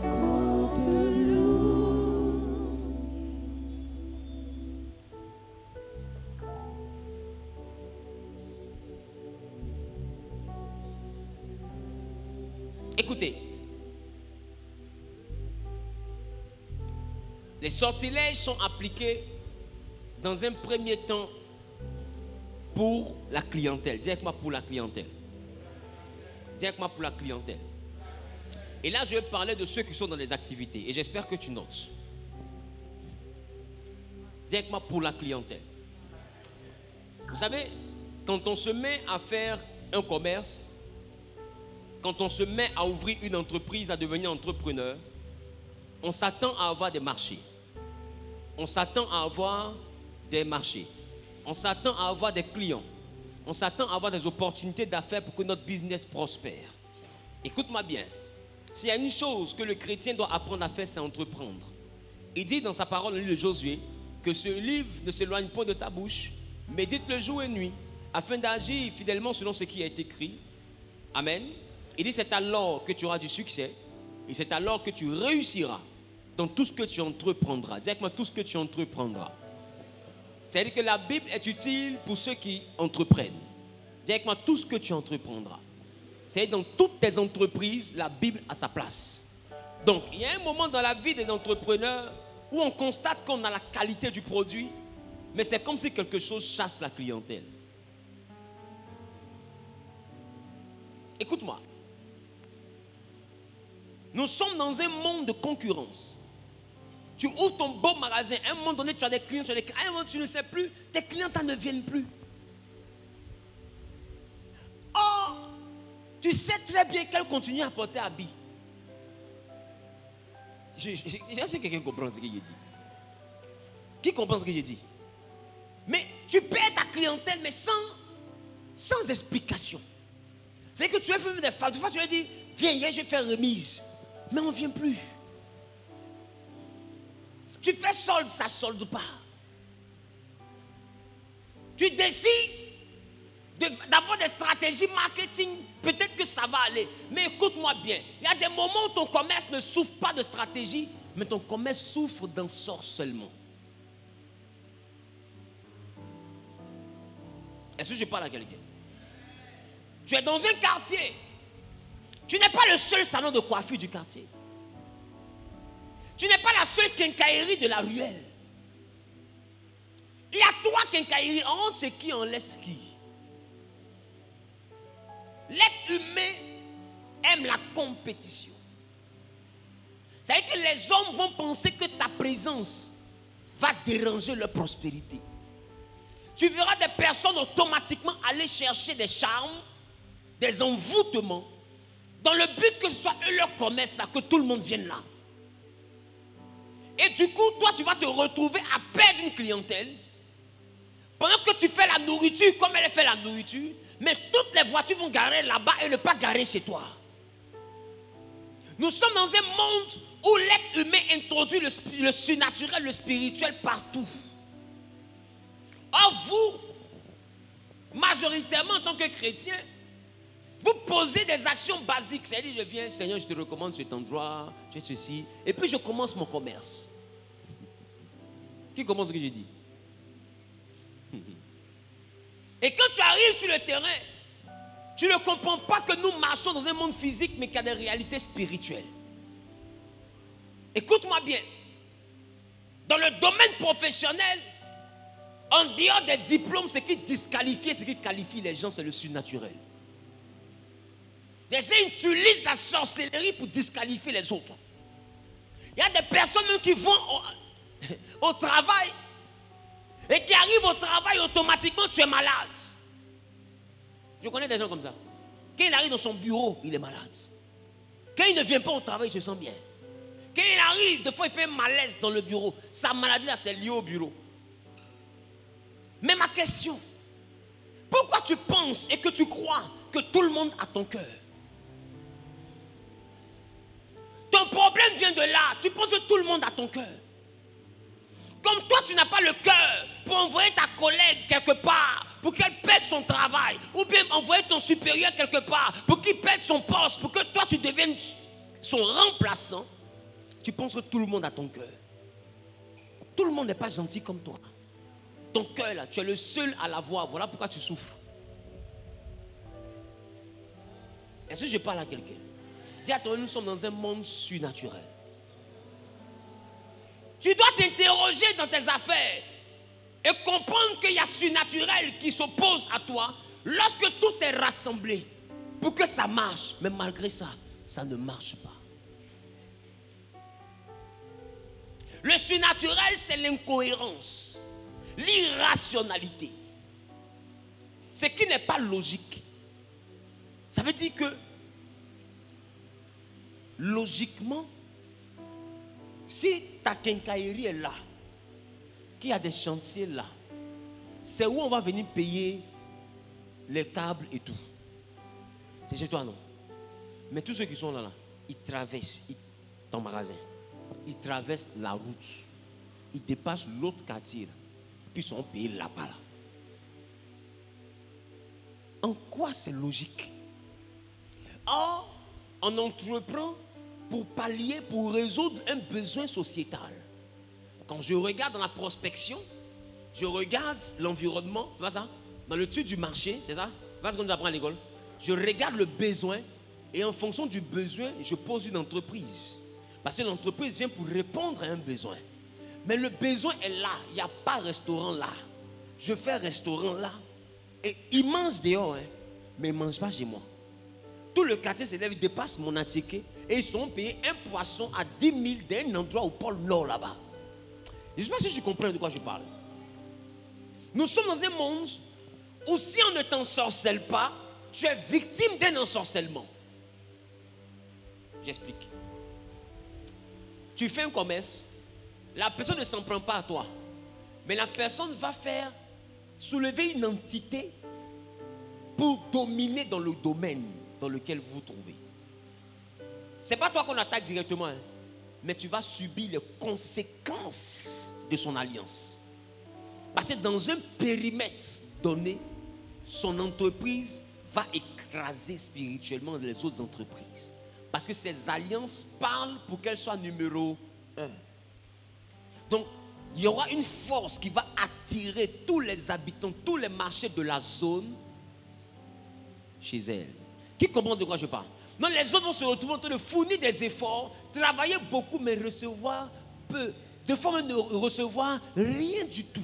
Qu'on te loue. Écoutez, les sortilèges sont appliqués dans un premier temps pour la clientèle. Dis avec moi pour la clientèle. Dis avec moi pour la clientèle. Et là, je vais parler de ceux qui sont dans les activités. Et j'espère que tu notes. Dis avec moi pour la clientèle. Vous savez, quand on se met à faire un commerce, quand on se met à ouvrir une entreprise, à devenir entrepreneur, on s'attend à avoir des marchés. On s'attend à avoir des marchés. On s'attend à avoir des clients. On s'attend à avoir des opportunités d'affaires pour que notre business prospère. Écoute-moi bien. S'il y a une chose que le chrétien doit apprendre à faire, c'est entreprendre. Il dit dans sa parole, dans le livre de Josué, que ce livre ne s'éloigne pas de ta bouche, médite-le jour et nuit, afin d'agir fidèlement selon ce qui a été écrit. Amen. Il dit, c'est alors que tu auras du succès, et c'est alors que tu réussiras dans tout ce que tu entreprendras. Dis avec moi, tout ce que tu entreprendras. C'est-à-dire que la Bible est utile pour ceux qui entreprennent. Dis avec moi, tout ce que tu entreprendras. C'est-à-dire dans toutes tes entreprises, la Bible a sa place. Donc, il y a un moment dans la vie des entrepreneurs où on constate qu'on a la qualité du produit, mais c'est comme si quelque chose chasse la clientèle. Écoute-moi. Nous sommes dans un monde de concurrence. Tu ouvres ton beau magasin, à un moment donné, tu as des clients, à un moment, tu ne sais plus, tes clients ne viennent plus. Oh, tu sais très bien qu'elle continue à porter habit. Je sais que quelqu'un comprend ce que j'ai dit. Qui comprend ce que j'ai dit? Mais tu perds ta clientèle, mais sans explication. C'est que tu as fait des femmes. Des fois, tu lui dis, viens, hier, je vais faire remise. Mais on ne vient plus. Tu fais solde, ça ne solde pas. Tu décides d'avoir des stratégies marketing. Peut-être que ça va aller. Mais écoute-moi bien. Il y a des moments où ton commerce ne souffre pas de stratégie, mais ton commerce souffre d'un sort seulement. Est-ce que je parle à quelqu'un? Tu es dans un quartier. Tu n'es pas le seul salon de coiffure du quartier. Tu n'es pas la seule quincaillerie de la ruelle. Il y a trois quincailleries. En honte, c'est qui en laisse qui? L'être humain aime la compétition. C'est-à-dire que les hommes vont penser que ta présence va déranger leur prospérité. Tu verras des personnes automatiquement aller chercher des charmes, des envoûtements, dans le but que ce soit eux leur commerce là, que tout le monde vienne là. Et du coup, toi, tu vas te retrouver à perdre une clientèle pendant que tu fais la nourriture comme elle fait la nourriture, mais toutes les voitures vont garer là-bas et ne pas garer chez toi. Nous sommes dans un monde où l'être humain introduit le surnaturel, le spirituel partout. Or, vous, majoritairement en tant que chrétien, vous posez des actions basiques. C'est-à-dire, je viens, Seigneur, je te recommande cet endroit, je fais ceci, et puis je commence mon commerce. Qui commence ce que j'ai dit? Et quand tu arrives sur le terrain, tu ne comprends pas que nous marchons dans un monde physique, mais qu'il y a des réalités spirituelles. Écoute-moi bien. Dans le domaine professionnel, en dehors des diplômes, ce qui disqualifie, ce qui qualifie les gens, c'est le surnaturel. Les gens utilisent la sorcellerie pour disqualifier les autres. Il y a des personnes qui vont au travail et qui arrivent au travail, automatiquement tu es malade. Je connais des gens comme ça. Quand il arrive dans son bureau, il est malade. Quand il ne vient pas au travail, il se sent bien. Quand il arrive, des fois il fait un malaise dans le bureau. Sa maladie là, c'est lié au bureau. Mais ma question, pourquoi tu penses et que tu crois que tout le monde a ton cœur? Ton problème vient de là. Tu penses que tout le monde a ton cœur. Comme toi, tu n'as pas le cœur pour envoyer ta collègue quelque part, pour qu'elle perde son travail, ou bien envoyer ton supérieur quelque part, pour qu'il perde son poste, pour que toi, tu deviennes son remplaçant. Tu penses que tout le monde a ton cœur. Tout le monde n'est pas gentil comme toi. Ton cœur, là, tu es le seul à l'avoir. Voilà pourquoi tu souffres. Est-ce que je parle à quelqu'un? Dis à toi, nous sommes dans un monde surnaturel. Tu dois t'interroger dans tes affaires et comprendre qu'il y a surnaturel qui s'oppose à toi lorsque tout est rassemblé pour que ça marche. Mais malgré ça, ça ne marche pas. Le surnaturel, c'est l'incohérence, l'irrationalité. Ce qui n'est pas logique. Ça veut dire que logiquement, si ta quincaillerie est là, qu'il y a des chantiers là, c'est où on va venir payer les câbles et tout. C'est chez toi, non? Mais tous ceux qui sont là, ils traversent ton magasin. Ils traversent la route. Ils dépassent l'autre quartier. Là, puis ils sont payés là-bas. Là. En quoi c'est logique? Or, on entreprend pour pallier, pour résoudre un besoin sociétal. Quand je regarde dans la prospection, je regarde l'environnement, c'est pas ça? Dans l'étude du marché, c'est ça? C'est pas ce qu'on nous apprend à l'école. Je regarde le besoin et en fonction du besoin, je pose une entreprise. Parce que l'entreprise vient pour répondre à un besoin. Mais le besoin est là, il n'y a pas restaurant là. Je fais restaurant là et ils mangent dehors, hein, mais ils ne mangent pas chez moi. Tout le quartier s'élève, ils dépassent mon attiqué et ils sont payés un poisson à 10 000 d'un endroit au pôle Nord là-bas. Je ne sais pas si je comprends de quoi je parle. Nous sommes dans un monde où si on ne t'ensorcelle pas, tu es victime d'un ensorcellement. J'explique. Tu fais un commerce, la personne ne s'en prend pas à toi, mais la personne va faire soulever une entité pour dominer dans le domaine dans lequel vous vous trouvez. Ce n'est pas toi qu'on attaque directement, hein, mais tu vas subir les conséquences de son alliance. Parce que dans un périmètre donné, son entreprise va écraser spirituellement les autres entreprises. Parce que ces alliances parlent pour qu'elles soient numéro 1. Donc, il y aura une force qui va attirer tous les habitants, tous les marchés de la zone chez elle. Qui comprend de quoi je parle? Non, les autres vont se retrouver en train de fournir des efforts, travailler beaucoup, mais recevoir peu. De fois même ne recevoir rien du tout.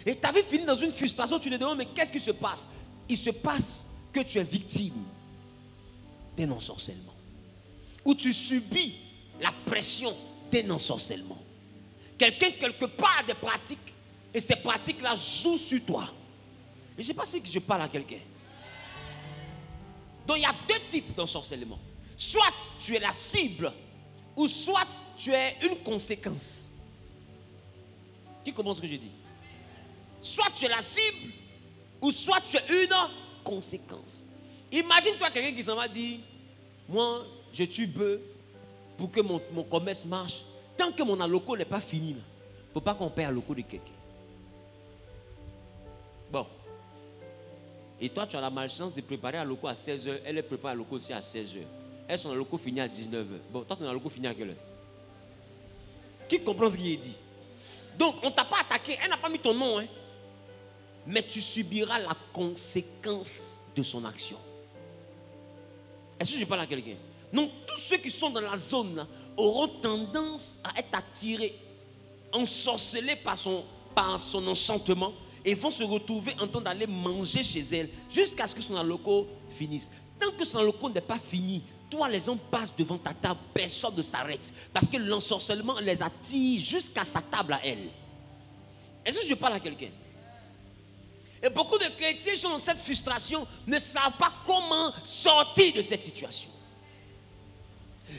Et tu avais fini dans une frustration, tu te demandes, mais qu'est-ce qui se passe? Il se passe que tu es victime d'un ensorcellement. Ou tu subis la pression d'un ensorcellement. Quelqu'un, quelque part, a des pratiques, et ces pratiques-là jouent sur toi. Et je ne sais pas si je parle à quelqu'un. Donc il y a deux types d'ensorcellement. Soit tu es la cible, ou soit tu es une conséquence. Qui comprend ce que je dis? Soit tu es la cible, ou soit tu es une conséquence. Imagine-toi quelqu'un qui s'en va dire, moi je tue bœuf pour que mon commerce marche. Tant que mon alloco n'est pas fini, il ne faut pas qu'on paie l'alloco de quelqu'un. Bon. Et toi, tu as la malchance de préparer un loco à 16h. Elle prépare un loco aussi à 16h. Elle, son loco finit à 19h. Bon, toi, ton loco finit à quelle heure? Qui comprend ce qui est dit? Donc, on ne t'a pas attaqué. Elle n'a pas mis ton nom. Hein. Mais tu subiras la conséquence de son action. Est-ce que je parle à quelqu'un? Donc, tous ceux qui sont dans la zone là, auront tendance à être attirés, ensorcelés par son enchantement et vont se retrouver en train d'aller manger chez elle jusqu'à ce que son alloco finisse. Tant que son alloco n'est pas fini, toi, les gens passent devant ta table, personne ne s'arrête parce que l'ensorcellement les attire jusqu'à sa table à elle. Est-ce que je parle à quelqu'un? Et beaucoup de chrétiens sont dans cette frustration, ne savent pas comment sortir de cette situation.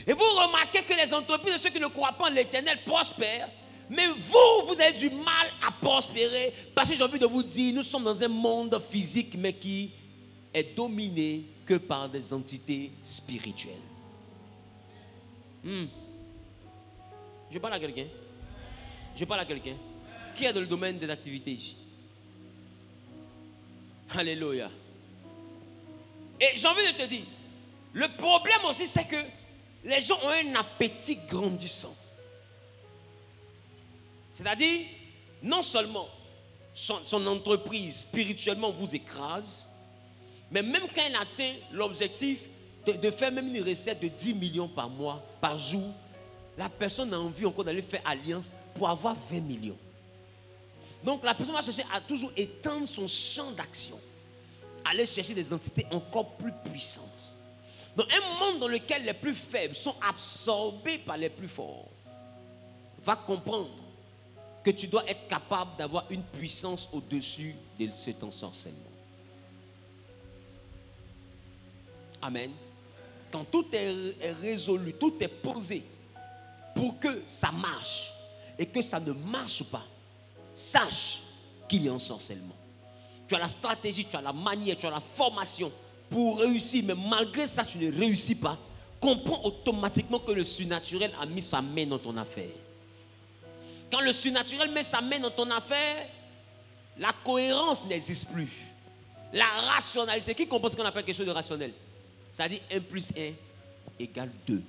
Et vous remarquez que les entreprises de ceux qui ne croient pas en l'Éternel prospèrent, mais vous avez du mal à prospérer parce que j'ai envie de vous dire, nous sommes dans un monde physique mais qui est dominé que par des entités spirituelles. Je parle à quelqu'un. Je parle à quelqu'un. Qui est dans le domaine des activités ici? Alléluia. Et j'ai envie de te dire, le problème aussi c'est que les gens ont un appétit grandissant. C'est-à-dire, non seulement son entreprise spirituellement vous écrase, mais même quand elle atteint l'objectif de faire même une recette de 10 millions par mois, par jour, la personne a envie encore d'aller faire alliance pour avoir 20 millions. Donc la personne va chercher à toujours étendre son champ d'action, aller chercher des entités encore plus puissantes. Dans un monde dans lequel les plus faibles sont absorbés par les plus forts, va comprendre que tu dois être capable d'avoir une puissance au-dessus de cet ensorcellement. Amen. Quand tout est résolu, tout est posé pour que ça marche et que ça ne marche pas, sache qu'il y a ensorcellement. Tu as la stratégie, tu as la manière, tu as la formation pour réussir, mais malgré ça, tu ne réussis pas. Comprends automatiquement que le surnaturel a mis sa main dans ton affaire. Quand le surnaturel met sa main dans ton affaire, la cohérence n'existe plus. La rationalité, qui comprend ce qu'on appelle quelque chose de rationnel? Ça dit 1 plus 1 égale 2.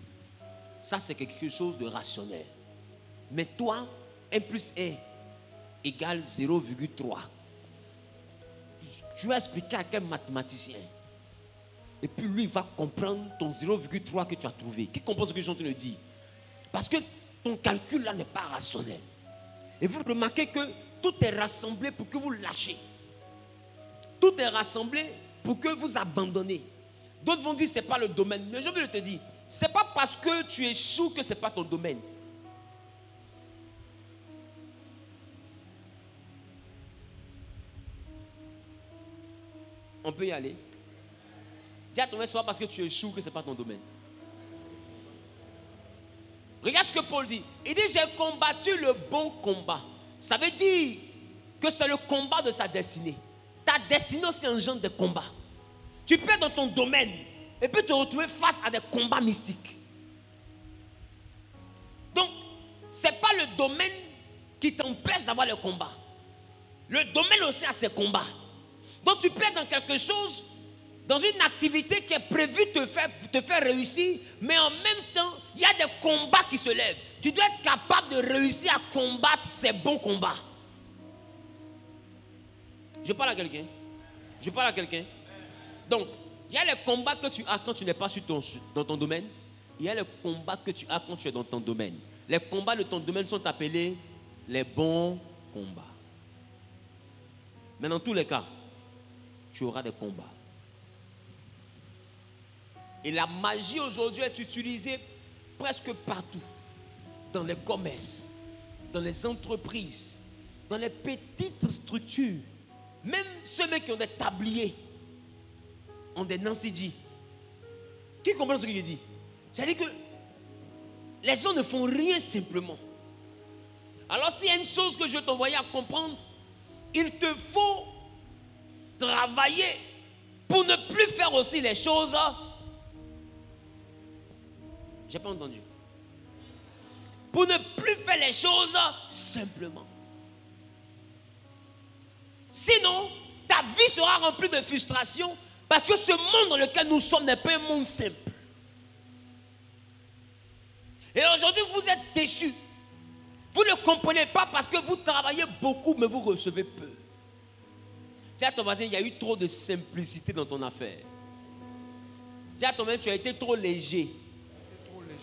Ça, c'est quelque chose de rationnel. Mais toi, 1 plus 1 égale 0,3. Tu vas expliquer à quel mathématicien. Et puis lui, il va comprendre ton 0,3 que tu as trouvé. Qui comprend ce que je suis en train de dire? Parce que ton calcul là n'est pas rationnel. Et vous remarquez que tout est rassemblé pour que vous lâchez. Tout est rassemblé pour que vous abandonnez. D'autres vont dire que ce n'est pas le domaine. Mais je veux te dire, ce n'est pas parce que tu échoues que ce n'est pas ton domaine. On peut y aller. Dis à ton frère, soit parce que tu échoues que ce n'est pas ton domaine. Regarde ce que Paul dit. Il dit, j'ai combattu le bon combat. Ça veut dire que c'est le combat de sa destinée. Ta destinée aussi engendre des combats. Tu peux être dans ton domaine et puis te retrouver face à des combats mystiques. Donc, ce n'est pas le domaine qui t'empêche d'avoir le combat. Le domaine aussi a ses combats. Donc, tu peux être dans quelque chose, dans une activité qui est prévue te faire réussir, mais en même temps, il y a des combats qui se lèvent. Tu dois être capable de réussir à combattre ces bons combats. Je parle à quelqu'un. Je parle à quelqu'un. Donc, il y a les combats que tu as quand tu n'es pas dans ton domaine. Il y a les combats que tu as quand tu es dans ton domaine. Les combats de ton domaine sont appelés les bons combats. Mais dans tous les cas, tu auras des combats. Et la magie aujourd'hui est utilisée presque partout. Dans les commerces, dans les entreprises, dans les petites structures. Même ceux qui ont des tabliers, ont des Nancy. Qui comprend ce que je dis? C'est-à-dire que les gens ne font rien simplement. Alors s'il y a une chose que je vais t'envoyer à comprendre, il te faut travailler pour ne plus faire aussi les choses. J'ai pas entendu. Pour ne plus faire les choses simplement. Sinon, ta vie sera remplie de frustration parce que ce monde dans lequel nous sommes n'est pas un monde simple. Et aujourd'hui, vous êtes déçus. Vous ne comprenez pas parce que vous travaillez beaucoup, mais vous recevez peu. Dis à ton voisin, il y a eu trop de simplicité dans ton affaire. Dis à ton voisin, tu as été trop léger.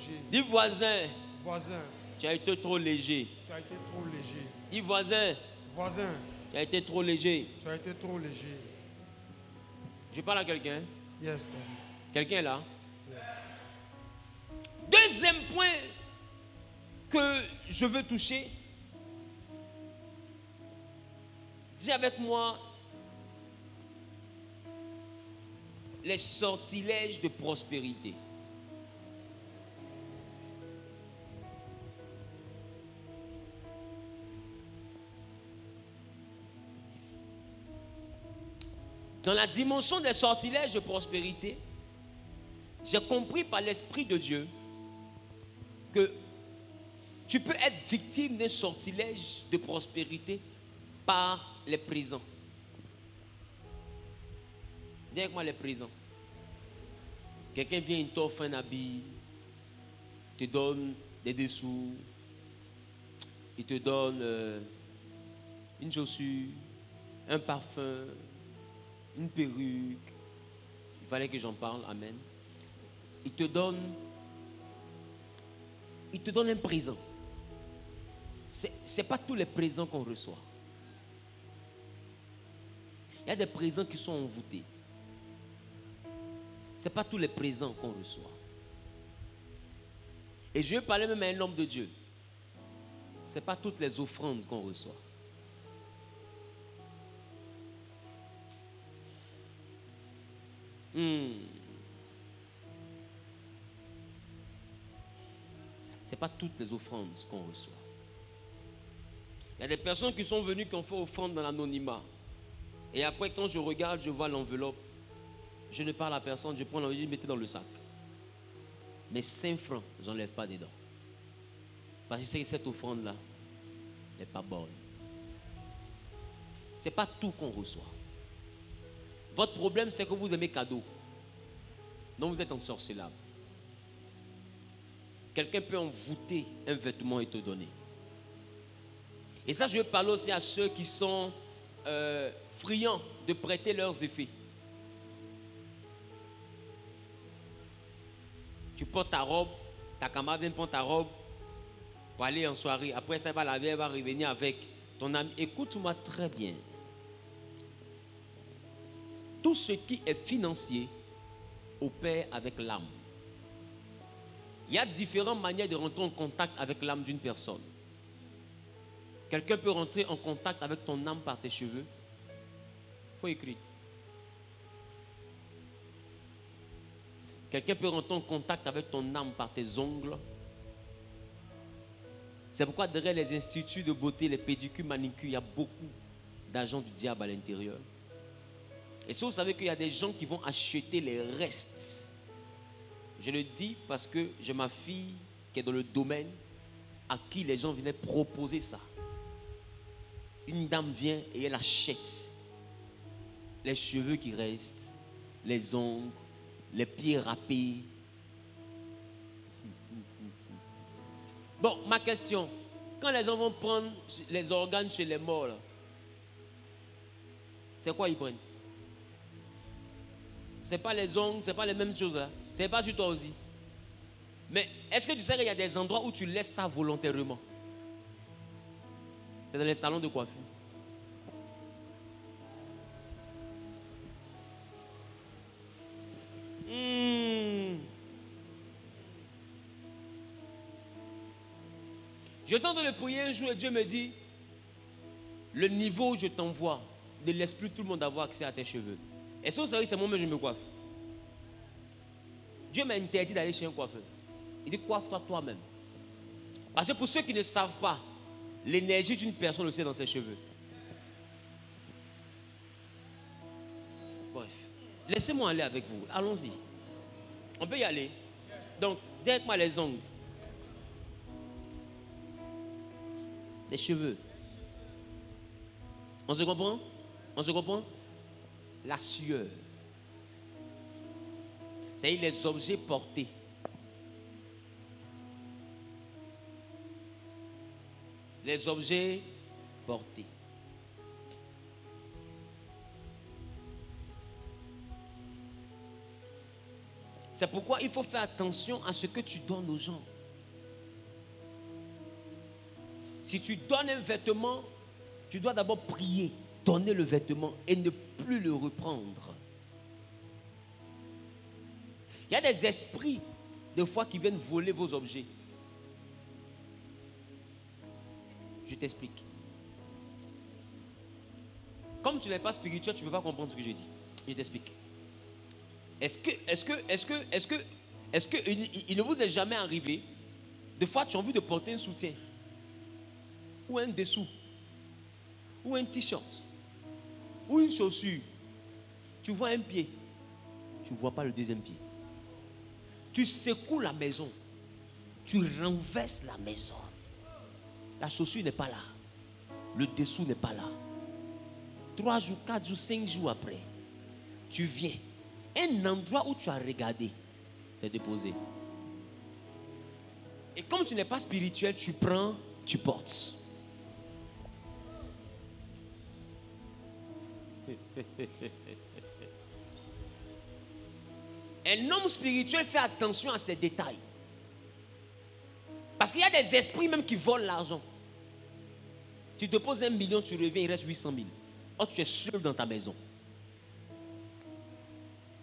léger. Dis voisin, Voisin, tu as été trop léger. tu as été trop léger. Dis voisin, Voisin, tu as été trop léger. tu as été trop léger. Je parle à quelqu'un. Yes, Daddy. Quelqu'un est là. Yes. Deuxième point que je veux toucher. Dis avec moi les sortilèges de prospérité. Dans la dimension des sortilèges de prospérité, j'ai compris par l'Esprit de Dieu que tu peux être victime d'un sortilège de prospérité par les présents. Dis avec moi les présents. Quelqu'un vient, il t'offre un habit, te donne des dessous, il te donne une chaussure, un parfum, une perruque. Il fallait que j'en parle, amen. Il te donne un présent. Ce n'est pas tous les présents qu'on reçoit. Il y a des présents qui sont envoûtés. Ce n'est pas tous les présents qu'on reçoit. Et je vais parler même à un homme de Dieu. Ce n'est pas toutes les offrandes qu'on reçoit. Ce n'est pas toutes les offrandes qu'on reçoit. Il y a des personnes qui sont venues qui ont fait offrande dans l'anonymat. Et après, quand je regarde, je vois l'enveloppe. Je ne parle à personne, je prends l'enveloppe, je mets dans le sac. Mais 5 francs, je n'enlève pas dedans. Parce que je sais que cette offrande-là n'est pas bonne. Ce n'est pas tout qu'on reçoit. Votre problème, c'est que vous aimez cadeau. Donc vous êtes ensorcelable. Quelqu'un peut envoûter un vêtement et te donner. Et ça, je vais parler aussi à ceux qui sont friands de prêter leurs effets. Tu portes ta robe, ta camarade vient prendre ta robe pour aller en soirée. Après ça, elle va laver, elle va revenir avec ton ami. Écoute-moi très bien. Tout ce qui est financier opère avec l'âme. Il y a différentes manières de rentrer en contact avec l'âme d'une personne. Quelqu'un peut rentrer en contact avec ton âme par tes cheveux. Il faut écrire. Quelqu'un peut rentrer en contact avec ton âme par tes ongles. C'est pourquoi derrière les instituts de beauté, les pédicures, manicures, il y a beaucoup d'agents du diable à l'intérieur. Et si vous savez qu'il y a des gens qui vont acheter les restes, je le dis parce que j'ai ma fille qui est dans le domaine à qui les gens venaient proposer ça. Une dame vient et elle achète les cheveux qui restent, les ongles, les pieds râpés. Bon, ma question, quand les gens vont prendre les organes chez les morts, là, c'est quoi ils prennent? Ce n'est pas les ongles, ce n'est pas les mêmes choses. Hein? Ce n'est pas sur toi aussi. Mais est-ce que tu sais qu'il y a des endroits où tu laisses ça volontairement? C'est dans les salons de coiffure. Je tente de le prier un jour et Dieu me dit, le niveau où je t'envoie, ne laisse plus tout le monde avoir accès à tes cheveux. Est-ce que vous savez que c'est moi-même que je me coiffe? Dieu m'a interdit d'aller chez un coiffeur. Il dit, coiffe-toi toi-même. Parce que pour ceux qui ne savent pas, l'énergie d'une personne aussi est dans ses cheveux. Bref, laissez-moi aller avec vous. Allons-y. On peut y aller. Donc, dites-moi les ongles. Les cheveux. On se comprend? On se comprend? La sueur. C'est-à-dire les objets portés. Les objets portés. C'est pourquoi il faut faire attention à ce que tu donnes aux gens. Si tu donnes un vêtement, tu dois d'abord prier, donner le vêtement et ne plus le reprendre. Il y a des esprits, des fois, qui viennent voler vos objets. Je t'explique. Comme tu n'es pas spirituel, tu ne peux pas comprendre ce que je dis. Je t'explique. Est-ce que il ne vous est jamais arrivé, des fois tu as envie de porter un soutien, ou un dessous, ou un t-shirt, ou une chaussure, tu vois un pied, tu ne vois pas le deuxième pied. Tu secoues la maison, tu renverses la maison. La chaussure n'est pas là, le dessous n'est pas là. 3 jours, 4 jours, 5 jours après, tu viens. Un endroit où tu as regardé, c'est déposé. Et comme tu n'es pas spirituel, tu prends, tu portes. Un homme spirituel fait attention à ces détails. Parce qu'il y a des esprits même qui volent l'argent. Tu déposes 1 million, tu reviens, il reste 800 000. Or, tu es seul dans ta maison.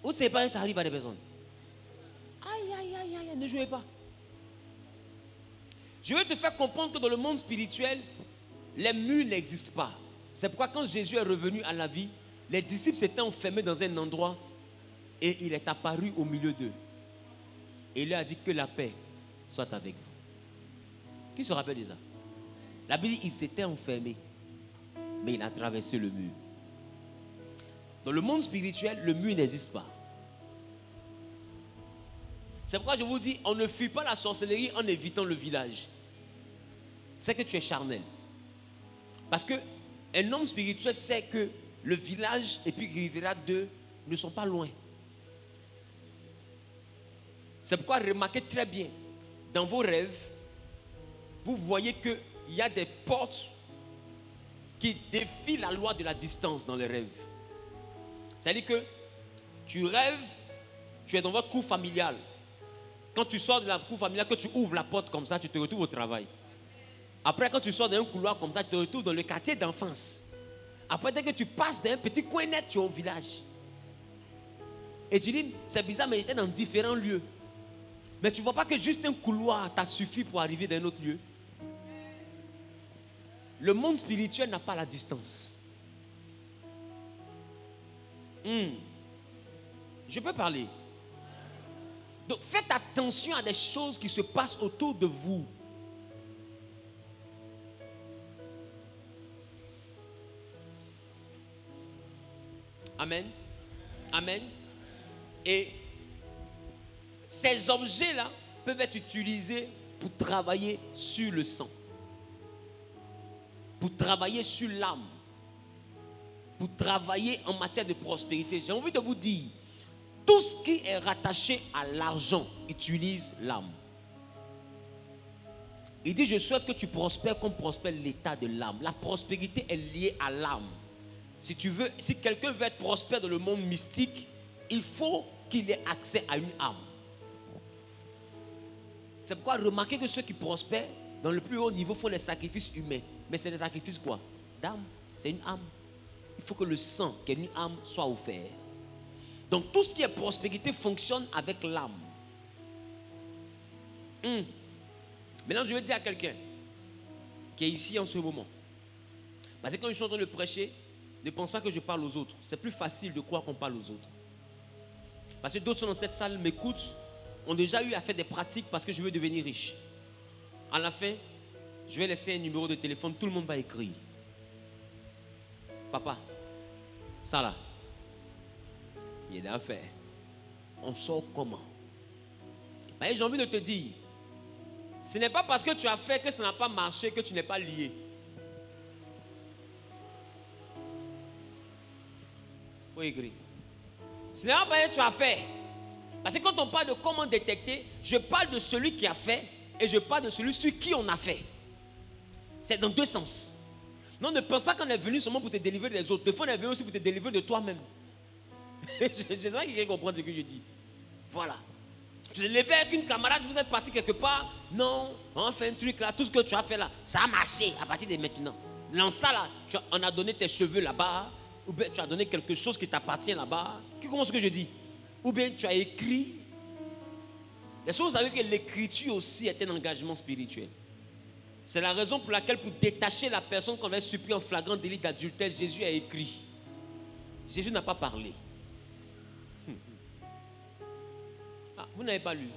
Ou c'est pas ça arrive à des personnes. Aïe, aïe, aïe, aïe, ne jouez pas. Je veux te faire comprendre que dans le monde spirituel, les murs n'existent pas. C'est pourquoi quand Jésus est revenu à la vie, les disciples s'étaient enfermés dans un endroit et il est apparu au milieu d'eux. Et il leur a dit que la paix soit avec vous. Qui se rappelle de ça? La Bible dit qu'il s'était enfermé, mais il a traversé le mur. Dans le monde spirituel, le mur n'existe pas. C'est pourquoi je vous dis, on ne fuit pas la sorcellerie en évitant le village. C'est que tu es charnel. Parce qu'un homme spirituel sait que le village et puis Rivera 2 ne sont pas loin. C'est pourquoi remarquez très bien, dans vos rêves, vous voyez qu'il y a des portes qui défient la loi de la distance dans les rêves. C'est-à-dire que tu rêves, tu es dans votre cour familiale. Quand tu sors de la cour familiale, que tu ouvres la porte comme ça, tu te retrouves au travail. Après, quand tu sors d'un couloir comme ça, tu te retrouves dans le quartier d'enfance. Après, dès que tu passes d'un petit coin net, tu es au village. Et tu dis, c'est bizarre, mais j'étais dans différents lieux. Mais tu ne vois pas que juste un couloir t'a suffi pour arriver dans un autre lieu. Le monde spirituel n'a pas la distance. Je peux parler. Donc faites attention à des choses qui se passent autour de vous. Amen. Amen. Et ces objets-là peuvent être utilisés pour travailler sur le sang, pour travailler sur l'âme, pour travailler en matière de prospérité. J'ai envie de vous dire, tout ce qui est rattaché à l'argent utilise l'âme. Il dit, je souhaite que tu prospères comme prospère l'état de l'âme. La prospérité est liée à l'âme. Si quelqu'un veut être prospère dans le monde mystique, il faut qu'il ait accès à une âme. C'est pourquoi remarquez que ceux qui prospèrent dans le plus haut niveau font des sacrifices humains. Mais c'est des sacrifices quoi? D'âme. C'est une âme. Il faut que le sang, qui est une âme, soit offert. Donc tout ce qui est prospérité fonctionne avec l'âme. Maintenant je veux dire à quelqu'un qui est ici en ce moment. Parce que quand je suis en train de prêcher, ne pense pas que je parle aux autres. C'est plus facile de croire qu'on parle aux autres. Parce que d'autres sont dans cette salle, m'écoutent, ont déjà eu à faire des pratiques parce que je veux devenir riche. À la fin, je vais laisser un numéro de téléphone, tout le monde va écrire. Papa, ça là, il y a des affaires. On sort comment? Mais j'ai envie de te dire, ce n'est pas parce que tu as fait que ça n'a pas marché que tu n'es pas lié. Faut écrire. Ce n'est pas parce que tu as fait. Parce que quand on parle de comment détecter, je parle de celui qui a fait et je parle de celui sur qui on a fait. C'est dans deux sens. Non, ne pense pas qu'on est venu seulement pour te délivrer des autres. Des fois, on est venu aussi pour te délivrer de toi-même. Je sais pas qui comprend ce que je dis. Voilà. Tu t'es levé avec une camarade, vous êtes parti quelque part. Non, on fait un truc là, tout ce que tu as fait là, ça a marché à partir de maintenant. Dans ça là, on a donné tes cheveux là-bas, ou bien tu as donné quelque chose qui t'appartient là-bas. Qui comprend ce que je dis? Ou bien tu as écrit. Est-ce que vous savez que l'écriture aussi est un engagement spirituel? C'est la raison pour laquelle, pour détacher la personne qu'on avait surpris en flagrant délit d'adultère, Jésus a écrit. Jésus n'a pas parlé. Ah, vous n'avez pas lu.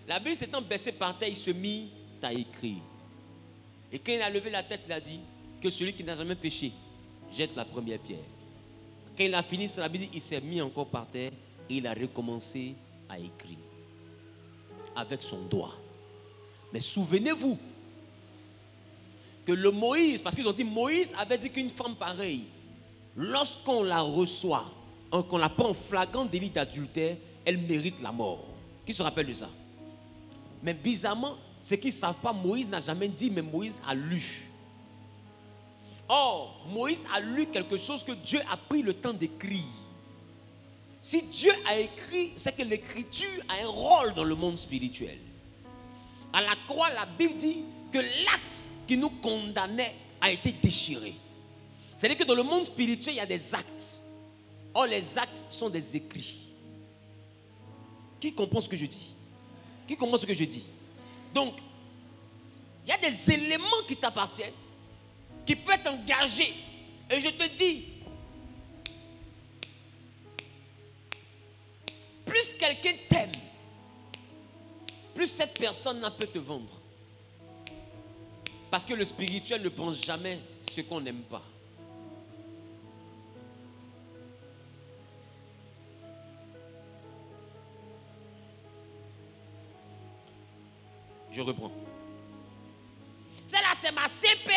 La Bible s'étant baissée par terre, il se mit à écrire. Et quand il a levé la tête, il a dit que celui qui n'a jamais péché jette la première pierre. Quand il a fini, la Bible dit il s'est mis encore par terre et il a recommencé à écrire avec son doigt. Mais souvenez-vous que le Moïse, parce qu'ils ont dit Moïse avait dit qu'une femme pareille, lorsqu'on la reçoit, qu'on la prend en flagrant délit d'adultère, elle mérite la mort. Qui se rappelle de ça? Mais bizarrement, ce qu'ils ne savent pas, Moïse n'a jamais dit, mais Moïse a lu. Or, Moïse a lu quelque chose que Dieu a pris le temps d'écrire. Si Dieu a écrit, c'est que l'écriture a un rôle dans le monde spirituel. À la croix, la Bible dit que l'acte qui nous condamnait a été déchiré. C'est-à-dire que dans le monde spirituel, il y a des actes. Or, les actes sont des écrits. Qui comprend ce que je dis? Qui comprend ce que je dis? Donc, il y a des éléments qui t'appartiennent, qui peuvent t'engager. Et je te dis, plus quelqu'un t'aime, plus cette personne peut te vendre. Parce que le spirituel ne pense jamais ce qu'on n'aime pas. Je reprends. Celle-là, c'est ma CP.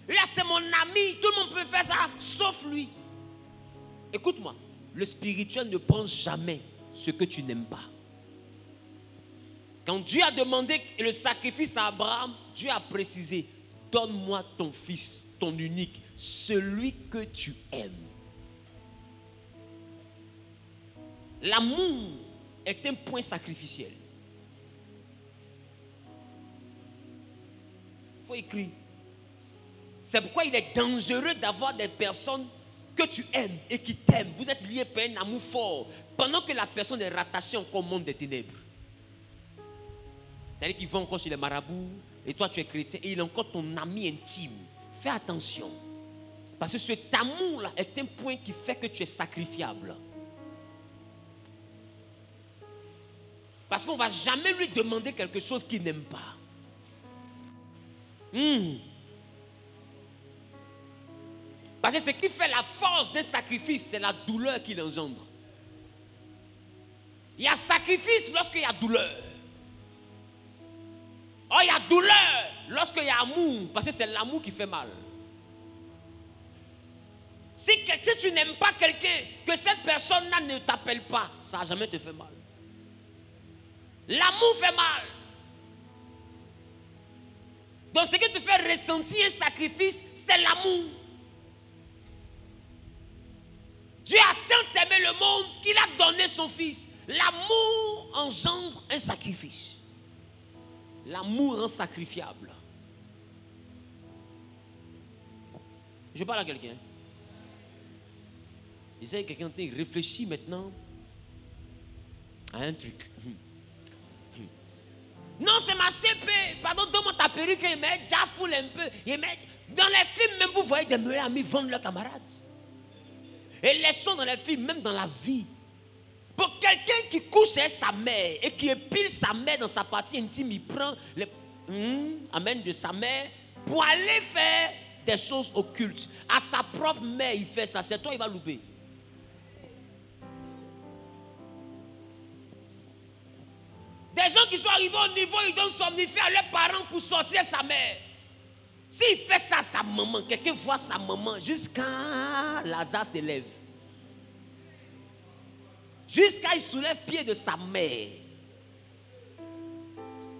Là, c'est mon ami. Tout le monde peut faire ça, sauf lui. Écoute-moi. Le spirituel ne pense jamais ce que tu n'aimes pas. Quand Dieu a demandé le sacrifice à Abraham, Dieu a précisé, donne-moi ton fils, ton unique, celui que tu aimes. L'amour est un point sacrificiel. Il faut écrire. C'est pourquoi il est dangereux d'avoir des personnes que tu aimes et qui t'aiment. Vous êtes liés par un amour fort, pendant que la personne est rattachée encore au monde des ténèbres. C'est-à-dire qu'il va encore chez les marabouts, et toi tu es chrétien, et il est encore ton ami intime. Fais attention. Parce que cet amour-là est un point qui fait que tu es sacrifiable. Parce qu'on ne va jamais lui demander quelque chose qu'il n'aime pas. Parce que ce qui fait la force d'un sacrifice, c'est la douleur qu'il engendre. Il y a sacrifice lorsqu'il y a douleur. Oh, il y a douleur lorsqu'il y a amour, parce que c'est l'amour qui fait mal. Si tu n'aimes pas quelqu'un, que cette personne-là ne t'appelle pas, ça n'a jamais te fait mal. L'amour fait mal. Donc ce qui te fait ressentir un sacrifice, c'est l'amour. Dieu a tant aimé le monde qu'il a donné son fils. L'amour engendre un sacrifice. L'amour rend sacrifiable. Je parle à quelqu'un. J'essaie que quelqu'un réfléchit maintenant à un truc. Non, c'est ma CP. Pardon, donne-moi ta perruque. Il met déjà foule un peu. Dans les films, même vous voyez des meilleurs amis vendre leurs camarades. Et laissons dans les films, même dans la vie. Pour quelqu'un qui couche avec sa mère et qui épile sa mère dans sa partie intime, il prend le amène de sa mère pour aller faire des choses occultes. À sa propre mère, il fait ça. C'est toi, il va louper. Des gens qui sont arrivés au niveau, ils donnent somnifère à leurs parents pour sortir sa mère. S'il fait ça à sa maman, quelqu'un voit sa maman jusqu'à Lazare s'élève. Jusqu'à il soulève pied de sa mère.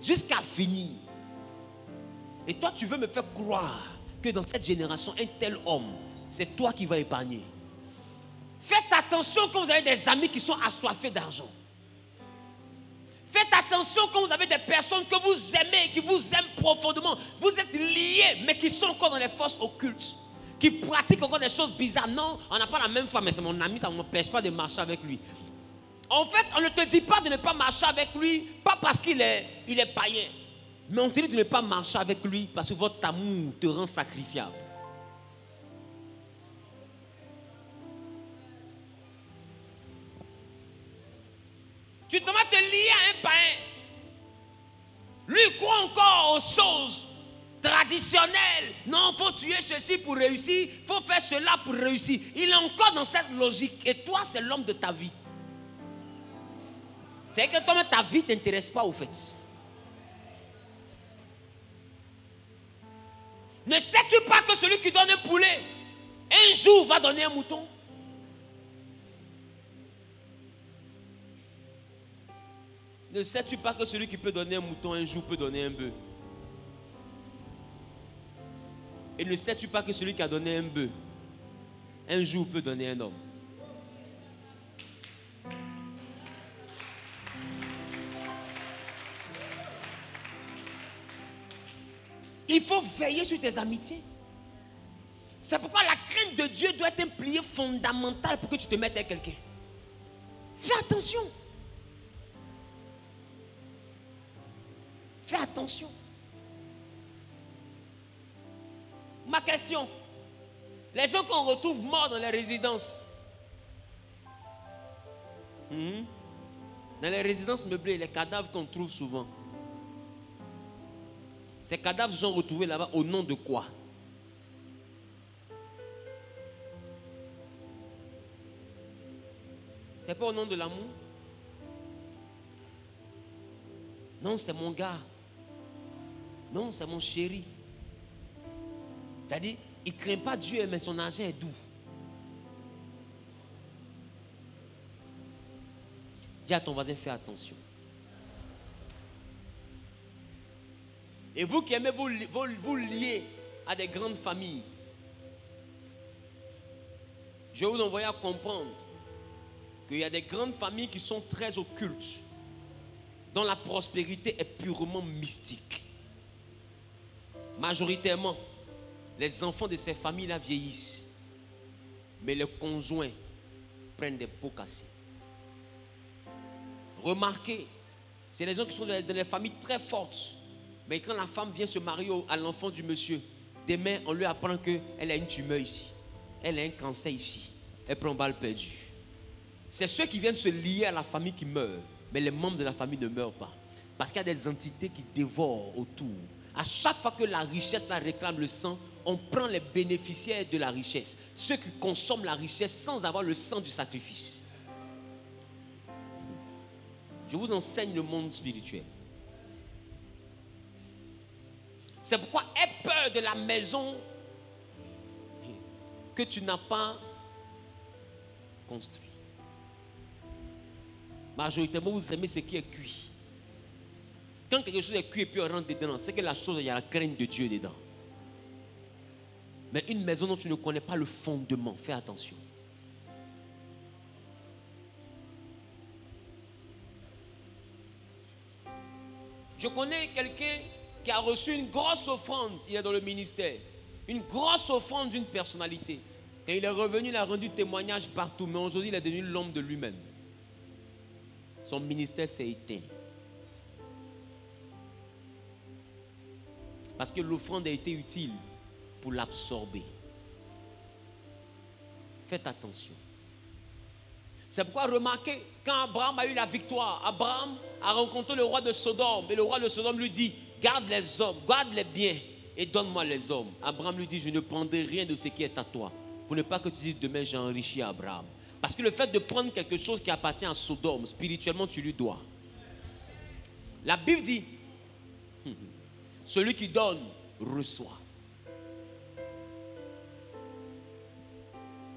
Jusqu'à finir. Et toi, tu veux me faire croire que dans cette génération, un tel homme, c'est toi qui vas épargner. Faites attention quand vous avez des amis qui sont assoiffés d'argent. Faites attention quand vous avez des personnes que vous aimez, qui vous aiment profondément. Vous êtes liés, mais qui sont encore dans les forces occultes. Qui pratiquent encore des choses bizarres. Non, on n'a pas la même foi, mais c'est mon ami, ça ne m'empêche pas de marcher avec lui. En fait, on ne te dit pas de ne pas marcher avec lui, pas parce qu'il est païen. Mais on te dit de ne pas marcher avec lui parce que votre amour te rend sacrifiable. Tu te vas te lier à un païen. Lui croit encore aux choses traditionnelles. Non, il faut tuer ceci pour réussir. Il faut faire cela pour réussir. Il est encore dans cette logique. Et toi, c'est l'homme de ta vie. C'est que toi, ta vie ne t'intéresse pas au fait. Ne sais-tu pas que celui qui donne un poulet, un jour va donner un mouton? Ne sais-tu pas que celui qui peut donner un mouton, un jour peut donner un bœuf? Et ne sais-tu pas que celui qui a donné un bœuf, un jour peut donner un homme? Il faut veiller sur tes amitiés. C'est pourquoi la crainte de Dieu doit être un pilier fondamental pour que tu te mettes avec quelqu'un. Fais attention. Fais attention. Ma question, les gens qu'on retrouve morts dans les résidences, dans les résidences meublées, les cadavres qu'on trouve souvent, ces cadavres sont retrouvés là-bas au nom de quoi? C'est pas au nom de l'amour? Non, c'est mon gars. Non, c'est mon chéri. C'est-à-dire, il ne craint pas Dieu, mais son argent est doux. Dis à ton voisin, fais attention. Et vous qui aimez vous lier à des grandes familles, je vais vous envoyer à comprendre qu'il y a des grandes familles qui sont très occultes, dont la prospérité est purement mystique. Majoritairement, les enfants de ces familles-là vieillissent, mais les conjoints prennent des pots cassés. Remarquez, c'est les gens qui sont dans les familles très fortes. Mais quand la femme vient se marier à l'enfant du monsieur, demain, on lui apprend qu'elle a une tumeur ici. Elle a un cancer ici. Elle prend balle perdue. C'est ceux qui viennent se lier à la famille qui meurent. Mais les membres de la famille ne meurent pas. Parce qu'il y a des entités qui dévorent autour. À chaque fois que la richesse la réclame le sang, on prend les bénéficiaires de la richesse. Ceux qui consomment la richesse sans avoir le sang du sacrifice. Je vous enseigne le monde spirituel. C'est pourquoi aie peur de la maison que tu n'as pas construite. Majoritairement, vous aimez ce qui est cuit. Quand quelque chose est cuit et puis on rentre dedans, c'est que la chose, il y a la crainte de Dieu dedans. Mais une maison dont tu ne connais pas le fondement, fais attention. Je connais quelqu'un qui a reçu une grosse offrande, il est dans le ministère, une grosse offrande d'une personnalité. Quand il est revenu, il a rendu témoignage partout, mais aujourd'hui il est devenu l'homme de lui-même. Son ministère s'est éteint. Parce que l'offrande a été utile pour l'absorber. Faites attention. C'est pourquoi remarquez, quand Abraham a eu la victoire, Abraham a rencontré le roi de Sodome. Et le roi de Sodome lui dit, garde les hommes, garde les biens et donne-moi les hommes. Abraham lui dit, je ne prendrai rien de ce qui est à toi. Pour ne pas que tu dises, demain j'ai enrichi Abraham. Parce que le fait de prendre quelque chose qui appartient à Sodome, spirituellement tu lui dois. La Bible dit, celui qui donne, reçoit.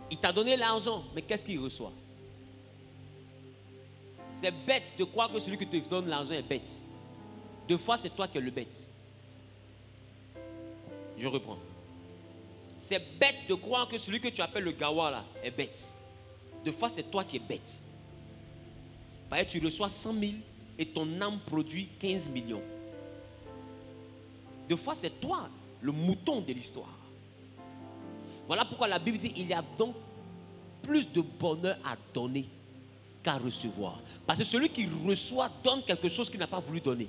Il t'a donné l'argent, mais qu'est-ce qu'il reçoit? C'est bête de croire que celui qui te donne l'argent est bête. Deux fois, c'est toi qui es le bête. Je reprends. C'est bête de croire que celui que tu appelles le gawa là est bête. Des fois, c'est toi qui es bête. Par exemple, tu reçois 100 000 et ton âme produit 15 millions. Des fois, c'est toi, le mouton de l'histoire. Voilà pourquoi la Bible dit il y a donc plus de bonheur à donner qu'à recevoir. Parce que celui qui reçoit donne quelque chose qu'il n'a pas voulu donner.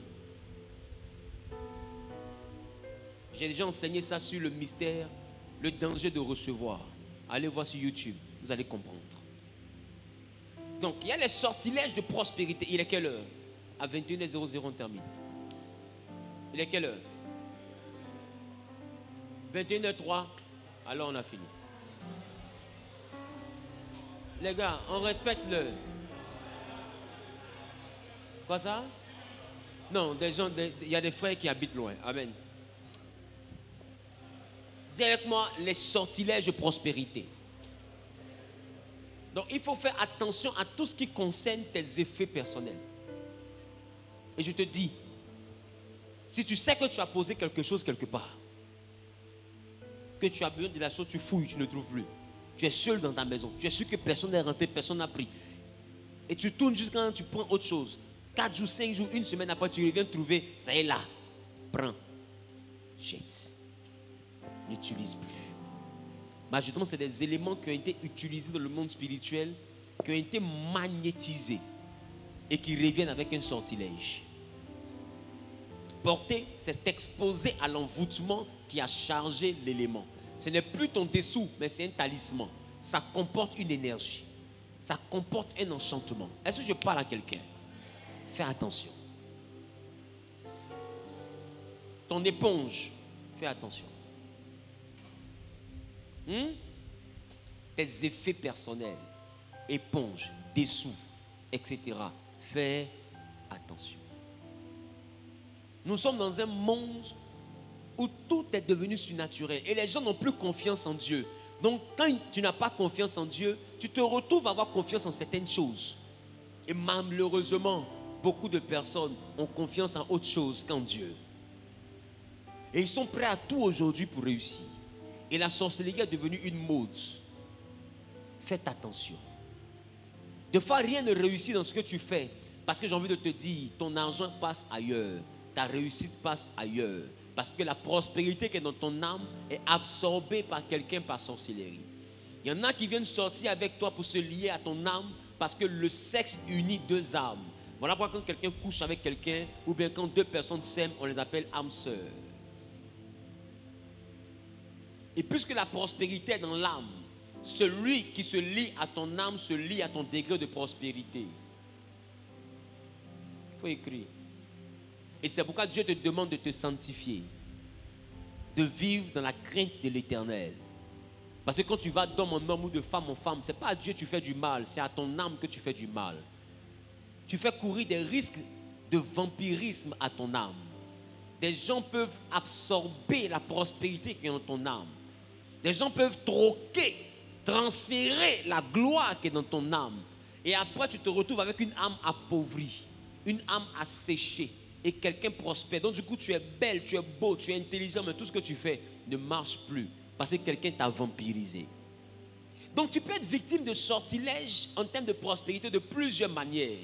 J'ai déjà enseigné ça sur le mystère, le danger de recevoir. Allez voir sur YouTube, vous allez comprendre. Donc, il y a les sortilèges de prospérité. Il est quelle heure? À 21h00, on termine. Il est quelle heure? 21h03. Alors, on a fini. Les gars, on respecte l'heure. Quoi ça? Non, il y a des frères qui habitent loin. Amen. Dis avec moi les sortilèges de prospérité. Donc, il faut faire attention à tout ce qui concerne tes effets personnels. Et je te dis, si tu sais que tu as posé quelque chose quelque part, que tu as besoin de la chose, tu fouilles, tu ne trouves plus. Tu es seul dans ta maison. Tu es sûr que personne n'est rentré, personne n'a pris. Et tu tournes jusqu'à quand tu prends autre chose. 4 jours, 5 jours, une semaine après, tu reviens trouver, ça est là. Prends. Jette. N'utilise plus. Mais justement, c'est des éléments qui ont été utilisés dans le monde spirituel, qui ont été magnétisés et qui reviennent avec un sortilège. Porter, c'est exposer à l'envoûtement qui a chargé l'élément. Ce n'est plus ton dessous, mais c'est un talisman. Ça comporte une énergie. Ça comporte un enchantement. Est-ce que je parle à quelqu'un? Fais attention. Ton éponge, fais attention. Tes effets personnels, éponge, dessous, etc. Fais attention. Nous sommes dans un monde où tout est devenu surnaturel et les gens n'ont plus confiance en Dieu. Donc quand tu n'as pas confiance en Dieu, tu te retrouves à avoir confiance en certaines choses. Et malheureusement, beaucoup de personnes ont confiance en autre chose qu'en Dieu. Et ils sont prêts à tout aujourd'hui pour réussir. Et la sorcellerie est devenue une mode. Faites attention. Des fois, rien ne réussit dans ce que tu fais. Parce que j'ai envie de te dire, ton argent passe ailleurs. Ta réussite passe ailleurs. Parce que la prospérité qui est dans ton âme est absorbée par quelqu'un par sorcellerie. Il y en a qui viennent sortir avec toi pour se lier à ton âme parce que le sexe unit deux âmes. Voilà pourquoi quand quelqu'un couche avec quelqu'un ou bien quand deux personnes s'aiment, on les appelle âmes sœurs. Et puisque la prospérité est dans l'âme, celui qui se lie à ton âme se lie à ton degré de prospérité. Il faut écrire. Et c'est pourquoi Dieu te demande de te sanctifier, de vivre dans la crainte de l'Éternel. Parce que quand tu vas d'homme en homme ou de femme en femme, ce n'est pas à Dieu que tu fais du mal, c'est à ton âme que tu fais du mal. Tu fais courir des risques de vampirisme à ton âme. Des gens peuvent absorber la prospérité qui est dans ton âme. Des gens peuvent troquer, transférer la gloire qui est dans ton âme. Et après, tu te retrouves avec une âme appauvrie, une âme asséchée. Et quelqu'un prospère. Donc du coup, tu es belle, tu es beau, tu es intelligent, mais tout ce que tu fais ne marche plus. Parce que quelqu'un t'a vampirisé. Donc tu peux être victime de sortilèges en termes de prospérité de plusieurs manières.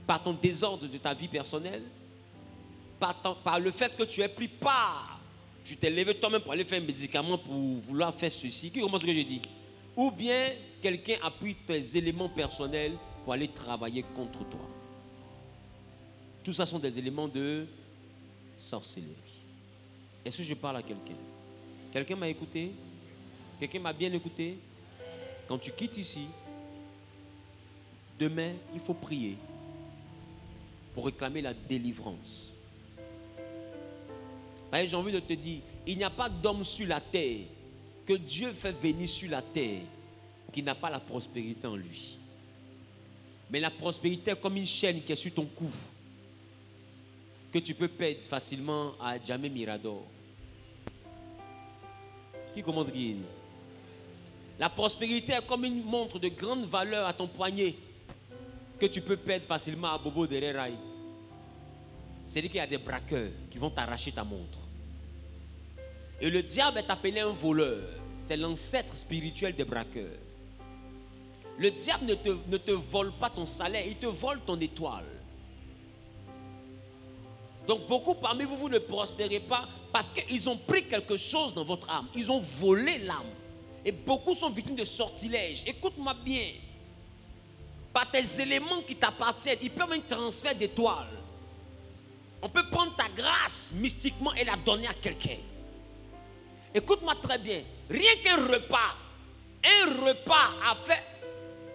Par ton désordre de ta vie personnelle, par le fait que tu aies pris part. Tu t'es levé toi-même pour aller faire un médicament pour vouloir faire ceci. Qui comprend ce que je dis? Ou bien quelqu'un a pris tes éléments personnels pour aller travailler contre toi. Tout ça sont des éléments de sorcellerie. Est-ce que je parle à quelqu'un? Quelqu'un m'a écouté? Quelqu'un m'a bien écouté? Quand tu quittes ici, demain, il faut prier pour réclamer la délivrance. J'ai envie de te dire, il n'y a pas d'homme sur la terre que Dieu fait venir sur la terre qui n'a pas la prospérité en lui. Mais la prospérité est comme une chaîne qui est sur ton cou, que tu peux perdre facilement à Jamais Mirador. Qui commence à dire? La prospérité est comme une montre de grande valeur à ton poignet que tu peux perdre facilement à Bobo de Reraï. C'est-à-dire qu'il y a des braqueurs qui vont t'arracher ta montre. Et le diable est appelé un voleur. C'est l'ancêtre spirituel des braqueurs. Le diable ne te vole pas ton salaire, il te vole ton étoile. Donc beaucoup parmi vous, vous ne prospérez pas parce qu'ils ont pris quelque chose dans votre âme. Ils ont volé l'âme. Et beaucoup sont victimes de sortilèges. Écoute-moi bien. Par tes éléments qui t'appartiennent, ils peuvent un transfert d'étoiles. On peut prendre ta grâce mystiquement et la donner à quelqu'un. Écoute-moi très bien. Rien qu'un repas a fait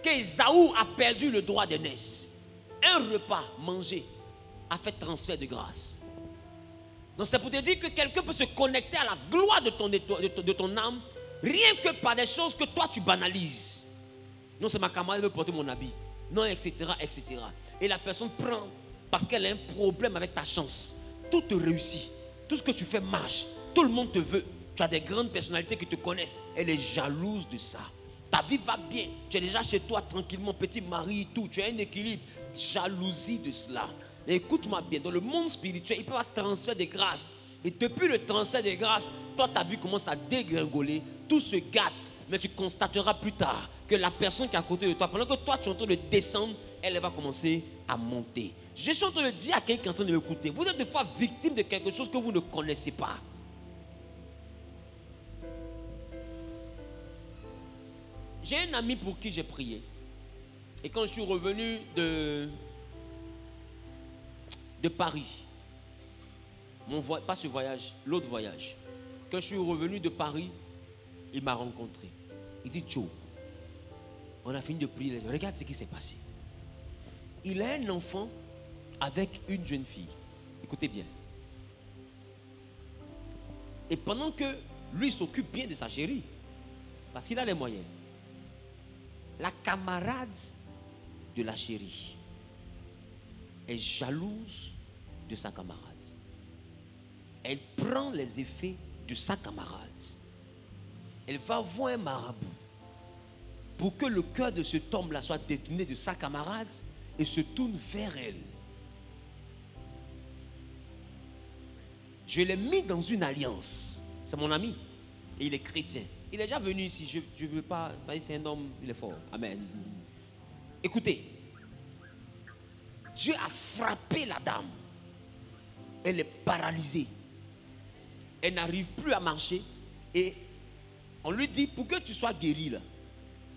qu'Ésaü a perdu le droit d'aînesse. Un repas mangé a fait transfert de grâce. Donc c'est pour te dire que quelqu'un peut se connecter à la gloire de ton âme rien que par des choses que toi tu banalises. Non, c'est ma camarade qui veut porter mon habit. Non, etc., etc. Et la personne prend parce qu'elle a un problème avec ta chance. Tout te réussit. Tout ce que tu fais marche. Tout le monde te veut. Tu as des grandes personnalités qui te connaissent. Elle est jalouse de ça. Ta vie va bien. Tu es déjà chez toi tranquillement, petit mari, tout. Tu as un équilibre. Jalousie de cela. Et écoute-moi bien. Dans le monde spirituel, il peut y avoir transfert de grâce. Et depuis le transfert de grâce, toi, ta vie commence à dégringoler. Tout se gâte. Mais tu constateras plus tard que la personne qui est à côté de toi, pendant que toi, tu es en train de descendre, elle va commencer à monter. Je suis en train de dire à quelqu'un qui est en train de m'écouter, vous êtes des fois victime de quelque chose que vous ne connaissez pas. J'ai un ami pour qui j'ai prié. Et quand je suis revenu de Paris, pas ce voyage, l'autre voyage. Quand je suis revenu de Paris, il m'a rencontré. Il dit, Joe, on a fini de prier. Regarde ce qui s'est passé. Il a un enfant avec une jeune fille. Écoutez bien. Et pendant que lui s'occupe bien de sa chérie, parce qu'il a les moyens, la camarade de la chérie est jalouse de sa camarade. Elle prend les effets de sa camarade. Elle va voir un marabout pour que le cœur de cet homme-là soit détourné de sa camarade et se tourne vers elle. Je l'ai mis dans une alliance. C'est mon ami. Et il est chrétien. Il est déjà venu ici. Je ne veux pas. C'est un homme, il est fort. Amen. Écoutez. Dieu a frappé la dame. Elle est paralysée. Elle n'arrive plus à marcher. Et on lui dit, pour que tu sois guéri là,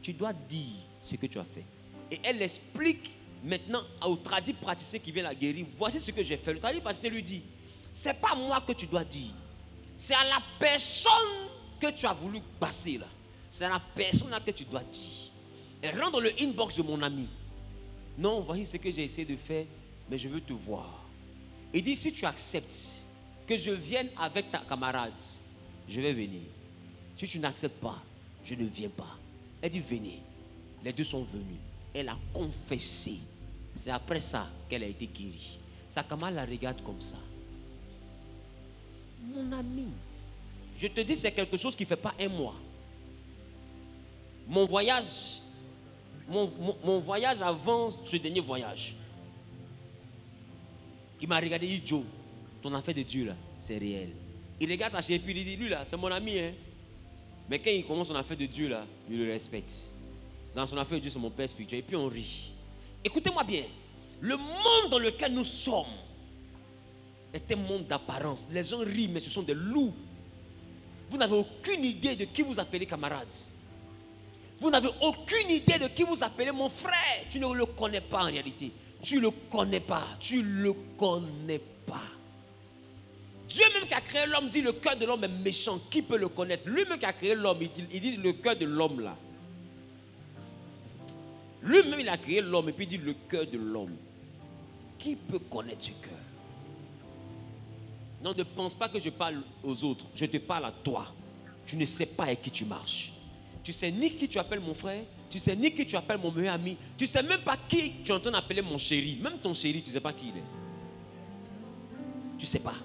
tu dois dire ce que tu as fait. Et elle explique maintenant au tradit praticien qui vient la guérir, voici ce que j'ai fait. Le tradit praticien lui dit, c'est pas moi que tu dois dire. C'est à la personne que tu as voulu passer là. C'est à la personne là que tu dois dire. Elle rentre dans le inbox de mon ami. Non, voici ce que j'ai essayé de faire, mais je veux te voir. Il dit, si tu acceptes que je vienne avec ta camarade, je vais venir. Si tu n'acceptes pas, je ne viens pas. Elle dit, venez. Les deux sont venus. Elle a confessé. C'est après ça qu'elle a été guérie. Sa camarade la regarde comme ça. Mon ami, je te dis, c'est quelque chose qui ne fait pas un mois. Mon voyage avant ce dernier voyage, il m'a regardé, il dit, Joe, ton affaire de Dieu là, c'est réel. Il regarde sa chérie et puis il dit, lui là, c'est mon ami, hein. Mais quand il commence son affaire de Dieu là, il le respecte. Dans son affaire de Dieu, c'est mon père spirituel. Et puis on rit. Écoutez-moi bien. Le monde dans lequel nous sommes est un monde d'apparence. Les gens rient, mais ce sont des loups. Vous n'avez aucune idée de qui vous appelez camarades. Vous n'avez aucune idée de qui vous appelez mon frère. Tu ne le connais pas en réalité. Tu ne le connais pas. Tu ne le connais pas. Dieu même qui a créé l'homme dit le cœur de l'homme est méchant. Qui peut le connaître? Lui-même qui a créé l'homme, il dit le cœur de l'homme là. Lui-même il a créé l'homme et puis il dit le cœur de l'homme. Qui peut connaître ce cœur? Non, ne pense pas que je parle aux autres. Je te parle à toi. Tu ne sais pas avec qui tu marches. Tu sais ni qui tu appelles mon frère. Tu sais ni qui tu appelles mon meilleur ami. Tu sais même pas qui tu es en train d'appeler mon chéri. Même ton chéri, tu ne sais pas qui il est. Tu ne sais pas.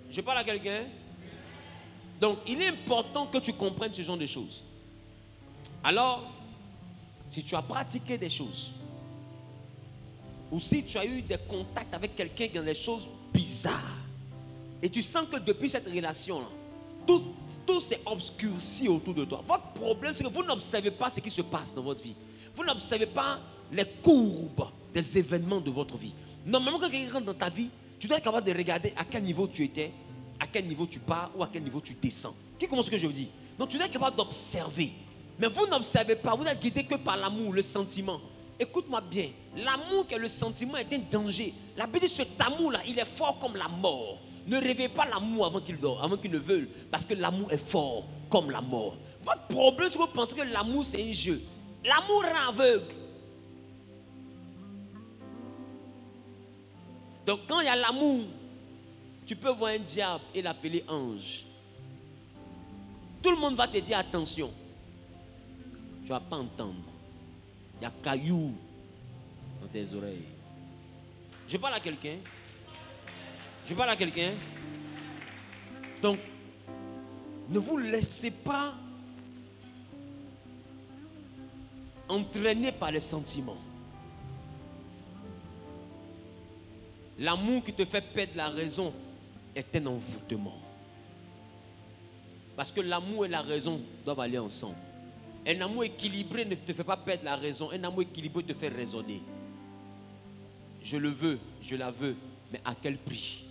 Je parle à quelqu'un. Donc, il est important que tu comprennes ce genre de choses. Alors, si tu as pratiqué des choses, ou si tu as eu des contacts avec quelqu'un qui a des choses bizarres, et tu sens que depuis cette relation-là, tout s'est obscurci autour de toi. Votre problème, c'est que vous n'observez pas ce qui se passe dans votre vie. Vous n'observez pas les courbes des événements de votre vie. Normalement, quand quelqu'un rentre dans ta vie, tu dois être capable de regarder à quel niveau tu étais, à quel niveau tu pars ou à quel niveau tu descends. Qui comprend ce que je vous dis? Donc tu dois être capable d'observer. Mais vous n'observez pas, vous êtes guidé que par l'amour, le sentiment. Écoute-moi bien, l'amour qui est le sentiment est un danger. La Bible dit que cet amour-là, il est fort comme la mort. Ne rêvez pas l'amour avant qu'il dort, avant qu'il ne veuille, parce que l'amour est fort comme la mort. Votre problème, c'est que vous pensez que l'amour c'est un jeu. L'amour rend aveugle. Donc quand il y a l'amour, tu peux voir un diable et l'appeler ange. Tout le monde va te dire attention. Tu ne vas pas entendre. Il y a cailloux dans tes oreilles. Je parle à quelqu'un. Je parle à quelqu'un. Donc, ne vous laissez pas entraîner par les sentiments. L'amour qui te fait perdre la raison est un envoûtement. Parce que l'amour et la raison doivent aller ensemble. Un amour équilibré ne te fait pas perdre la raison. Un amour équilibré te fait raisonner. Je le veux, je la veux, mais à quel prix?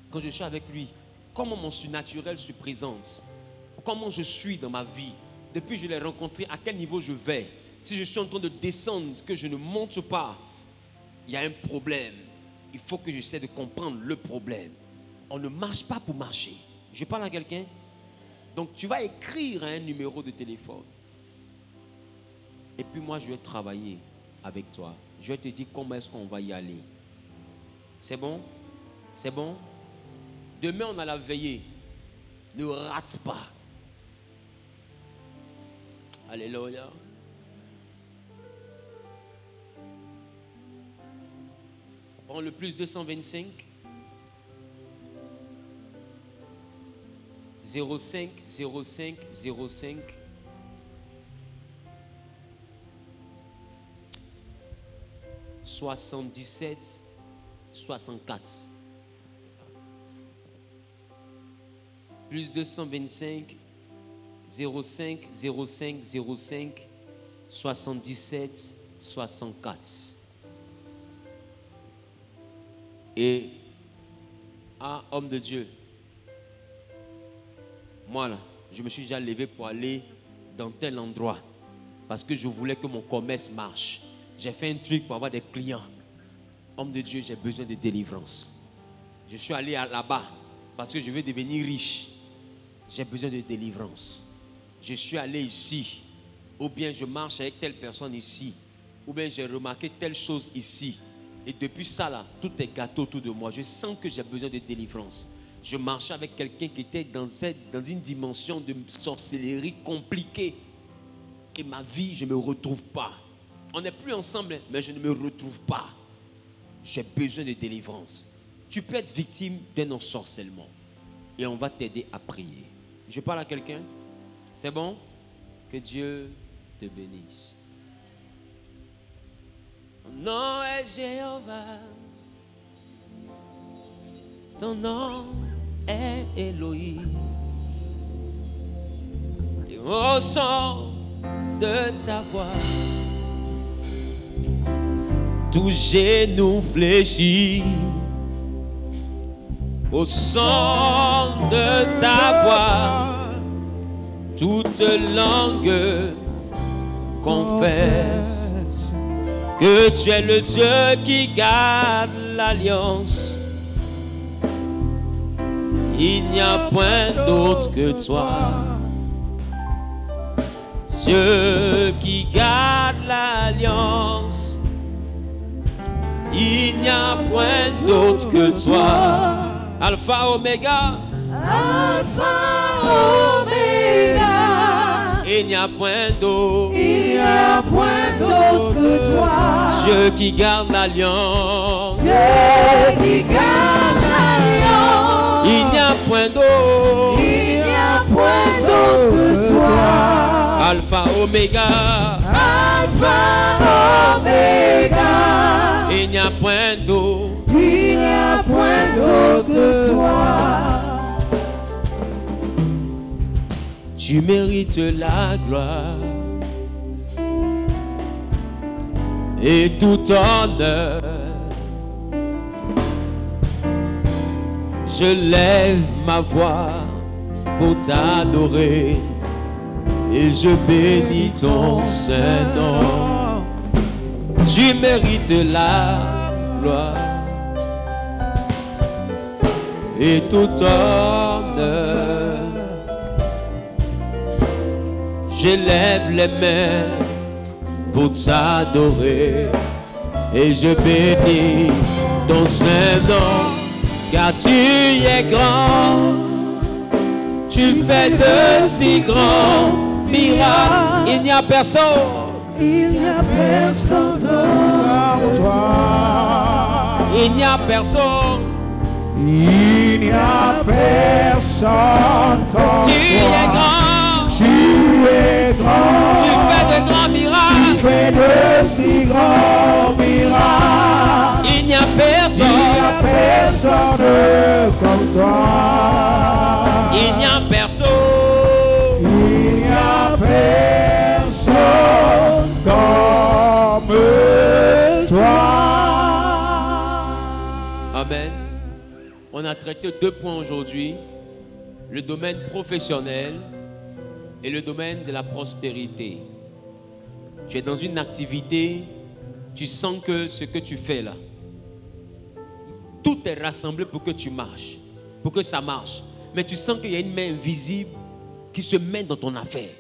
Quand je suis avec lui, comment mon surnaturel se présente? Comment je suis dans ma vie? Depuis que je l'ai rencontré, à quel niveau je vais? Si je suis en train de descendre, que je ne monte pas, il y a un problème. Il faut que j'essaie de comprendre le problème. On ne marche pas pour marcher. Je parle à quelqu'un. Donc tu vas écrire un numéro de téléphone. Et puis moi je vais travailler avec toi. Je vais te dire comment est-ce qu'on va y aller. C'est bon? C'est bon? Demain on a la veillée. Ne rate pas. Alléluia. Prends le plus 225. 05 05 05 77 64. Plus 225 05 05 05 77 64. Et homme de Dieu, moi là, je me suis déjà levé pour aller dans tel endroit parce que je voulais que mon commerce marche. J'ai fait un truc pour avoir des clients. Homme de Dieu, j'ai besoin de délivrance. Je suis allé là-bas parce que je veux devenir riche. J'ai besoin de délivrance. Je suis allé ici, ou bien je marche avec telle personne ici, ou bien j'ai remarqué telle chose ici. Et depuis ça là, tout est gâteau autour de moi. Je sens que j'ai besoin de délivrance. Je marchais avec quelqu'un qui était dans une dimension de sorcellerie compliquée. Et ma vie, je ne me retrouve pas. On n'est plus ensemble, mais je ne me retrouve pas. J'ai besoin de délivrance. Tu peux être victime d'un ensorcellement. Et on va t'aider à prier. Je parle à quelqu'un. C'est bon? Que Dieu te bénisse. Ton nom est Jéhovah. Ton nom est Elohim. Et au son de ta voix, tout genou fléchit. Au son de ta voix, toute langue confesse que tu es le Dieu qui garde l'alliance. Il n'y a point d'autre que toi, Dieu qui garde l'alliance. Il n'y a point d'autre que toi, Alpha Oméga. Alpha Oméga. Il n'y a point d'autre. Il n'y a point d'autre que toi, Dieu qui garde l'alliance. Dieu qui garde l'alliance. Il n'y a point d'autre. Il n'y a point d'autre que toi, Alpha Oméga. Alpha Oméga. Il n'y a point d'autre. Il n'y a point d'autre que toi. Tu mérites la gloire et tout honneur. Je lève ma voix pour t'adorer et je bénis ton Saint-Nom. Tu mérites la gloire et tout honneur. J'élève les mains pour t'adorer et je bénis ton Saint-Nom. Car tu es grand, tu fais de si grands miracles. Il n'y a personne, Il n'y a personne comme toi. il n'y a personne. Il n'y a personne comme Tu es grand, Tu es grand. tu fais de grands Tu miracles. fais de si grands miracles. Il n'y a Il n'y a personne, personne comme toi. il n'y a personne. Il n'y a personne comme toi. Amen. On a traité 2 points aujourd'hui. Le domaine professionnel et le domaine de la prospérité. Tu es dans une activité, tu sens que ce que tu fais là, tout est rassemblé pour que tu marches, pour que ça marche. Mais tu sens qu'il y a une main invisible qui se met dans ton affaire.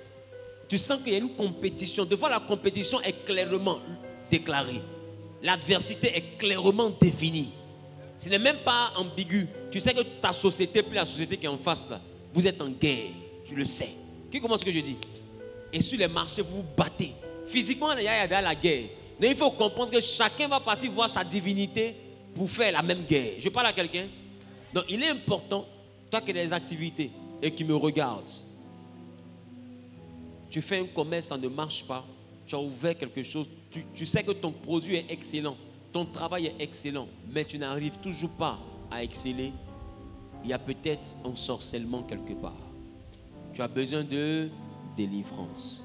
Tu sens qu'il y a une compétition. Des fois, la compétition est clairement déclarée. L'adversité est clairement définie. Ce n'est même pas ambigu. Tu sais que ta société, puis la société qui est en face là, vous êtes en guerre. Tu le sais. Qui comprend ce que je dis? Et sur les marchés, vous vous battez. Physiquement, il y a la guerre. Mais il faut comprendre que chacun va partir voir sa divinité pour faire la même guerre. Je parle à quelqu'un. Donc, il est important, toi qui as des activités et qui me regardes, tu fais un commerce, ça ne marche pas. Tu as ouvert quelque chose. Tu sais que ton produit est excellent. Ton travail est excellent. Mais tu n'arrives toujours pas à exceller. Il y a peut-être un ensorcellement quelque part. Tu as besoin de délivrance.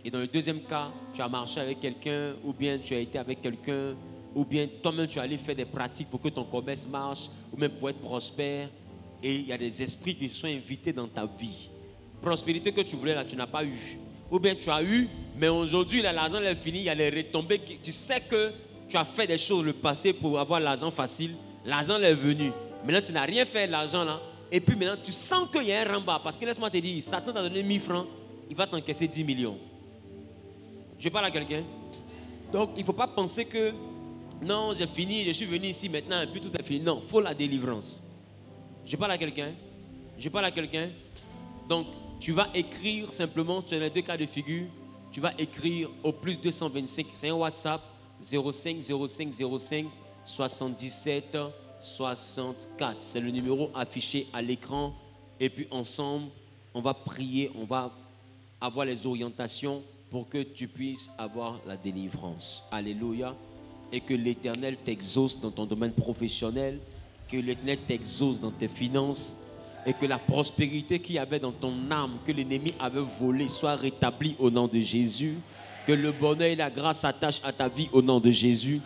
Et dans le deuxième cas, tu as marché avec quelqu'un, ou bien tu as été avec quelqu'un, ou bien toi-même tu es allé faire des pratiques pour que ton commerce marche, ou même pour être prospère. Et il y a des esprits qui sont invités dans ta vie. Prospérité que tu voulais là, tu n'as pas eu. Ou bien tu as eu, mais aujourd'hui, l'argent est fini, il y a les retombées. Tu sais que tu as fait des choses le passé pour avoir l'argent facile. L'argent est venu. Maintenant, tu n'as rien fait de l'argent là. Et puis maintenant, tu sens qu'il y a un rembat. Parce que laisse-moi te dire, Satan t'a donné 1000 francs, il va t'encaisser 10 millions. Je parle à quelqu'un. Donc, il ne faut pas penser que non, j'ai fini, je suis venu ici maintenant et puis tout est fini. Non, il faut la délivrance. Je parle à quelqu'un. Je parle à quelqu'un. Donc, tu vas écrire simplement sur les 2 cas de figure. Tu vas écrire au plus 225. C'est un WhatsApp 05 05 05 77 64. C'est le numéro affiché à l'écran. Et puis ensemble, on va prier, on va avoir les orientations pour que tu puisses avoir la délivrance. Alléluia. Et que l'Éternel t'exauce dans ton domaine professionnel, que l'Éternel t'exauce dans tes finances, et que la prospérité qu'il y avait dans ton âme, que l'ennemi avait volé, soit rétablie au nom de Jésus. Que le bonheur et la grâce s'attachent à ta vie au nom de Jésus.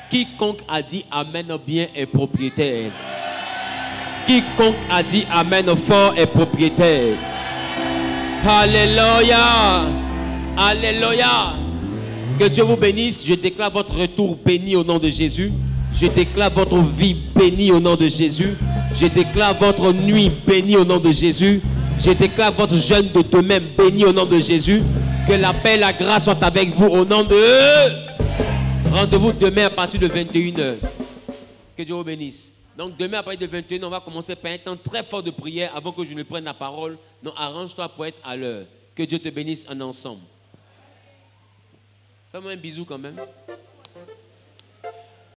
Quiconque a dit Amen bien est propriétaire. Quiconque a dit Amen fort est propriétaire. Alléluia. Alléluia. Que Dieu vous bénisse. Je déclare votre retour béni au nom de Jésus. Je déclare votre vie bénie au nom de Jésus. Je déclare votre nuit bénie au nom de Jésus. Je déclare votre jeûne de demain béni au nom de Jésus. Que la paix et la grâce soient avec vous au nom de... Rendez-vous demain à partir de 21h. Que Dieu vous bénisse. Donc demain à partir de 21h, on va commencer par un temps très fort de prière avant que je ne prenne la parole. Donc arrange-toi pour être à l'heure. Que Dieu te bénisse en ensemble. Fais-moi un bisou quand même.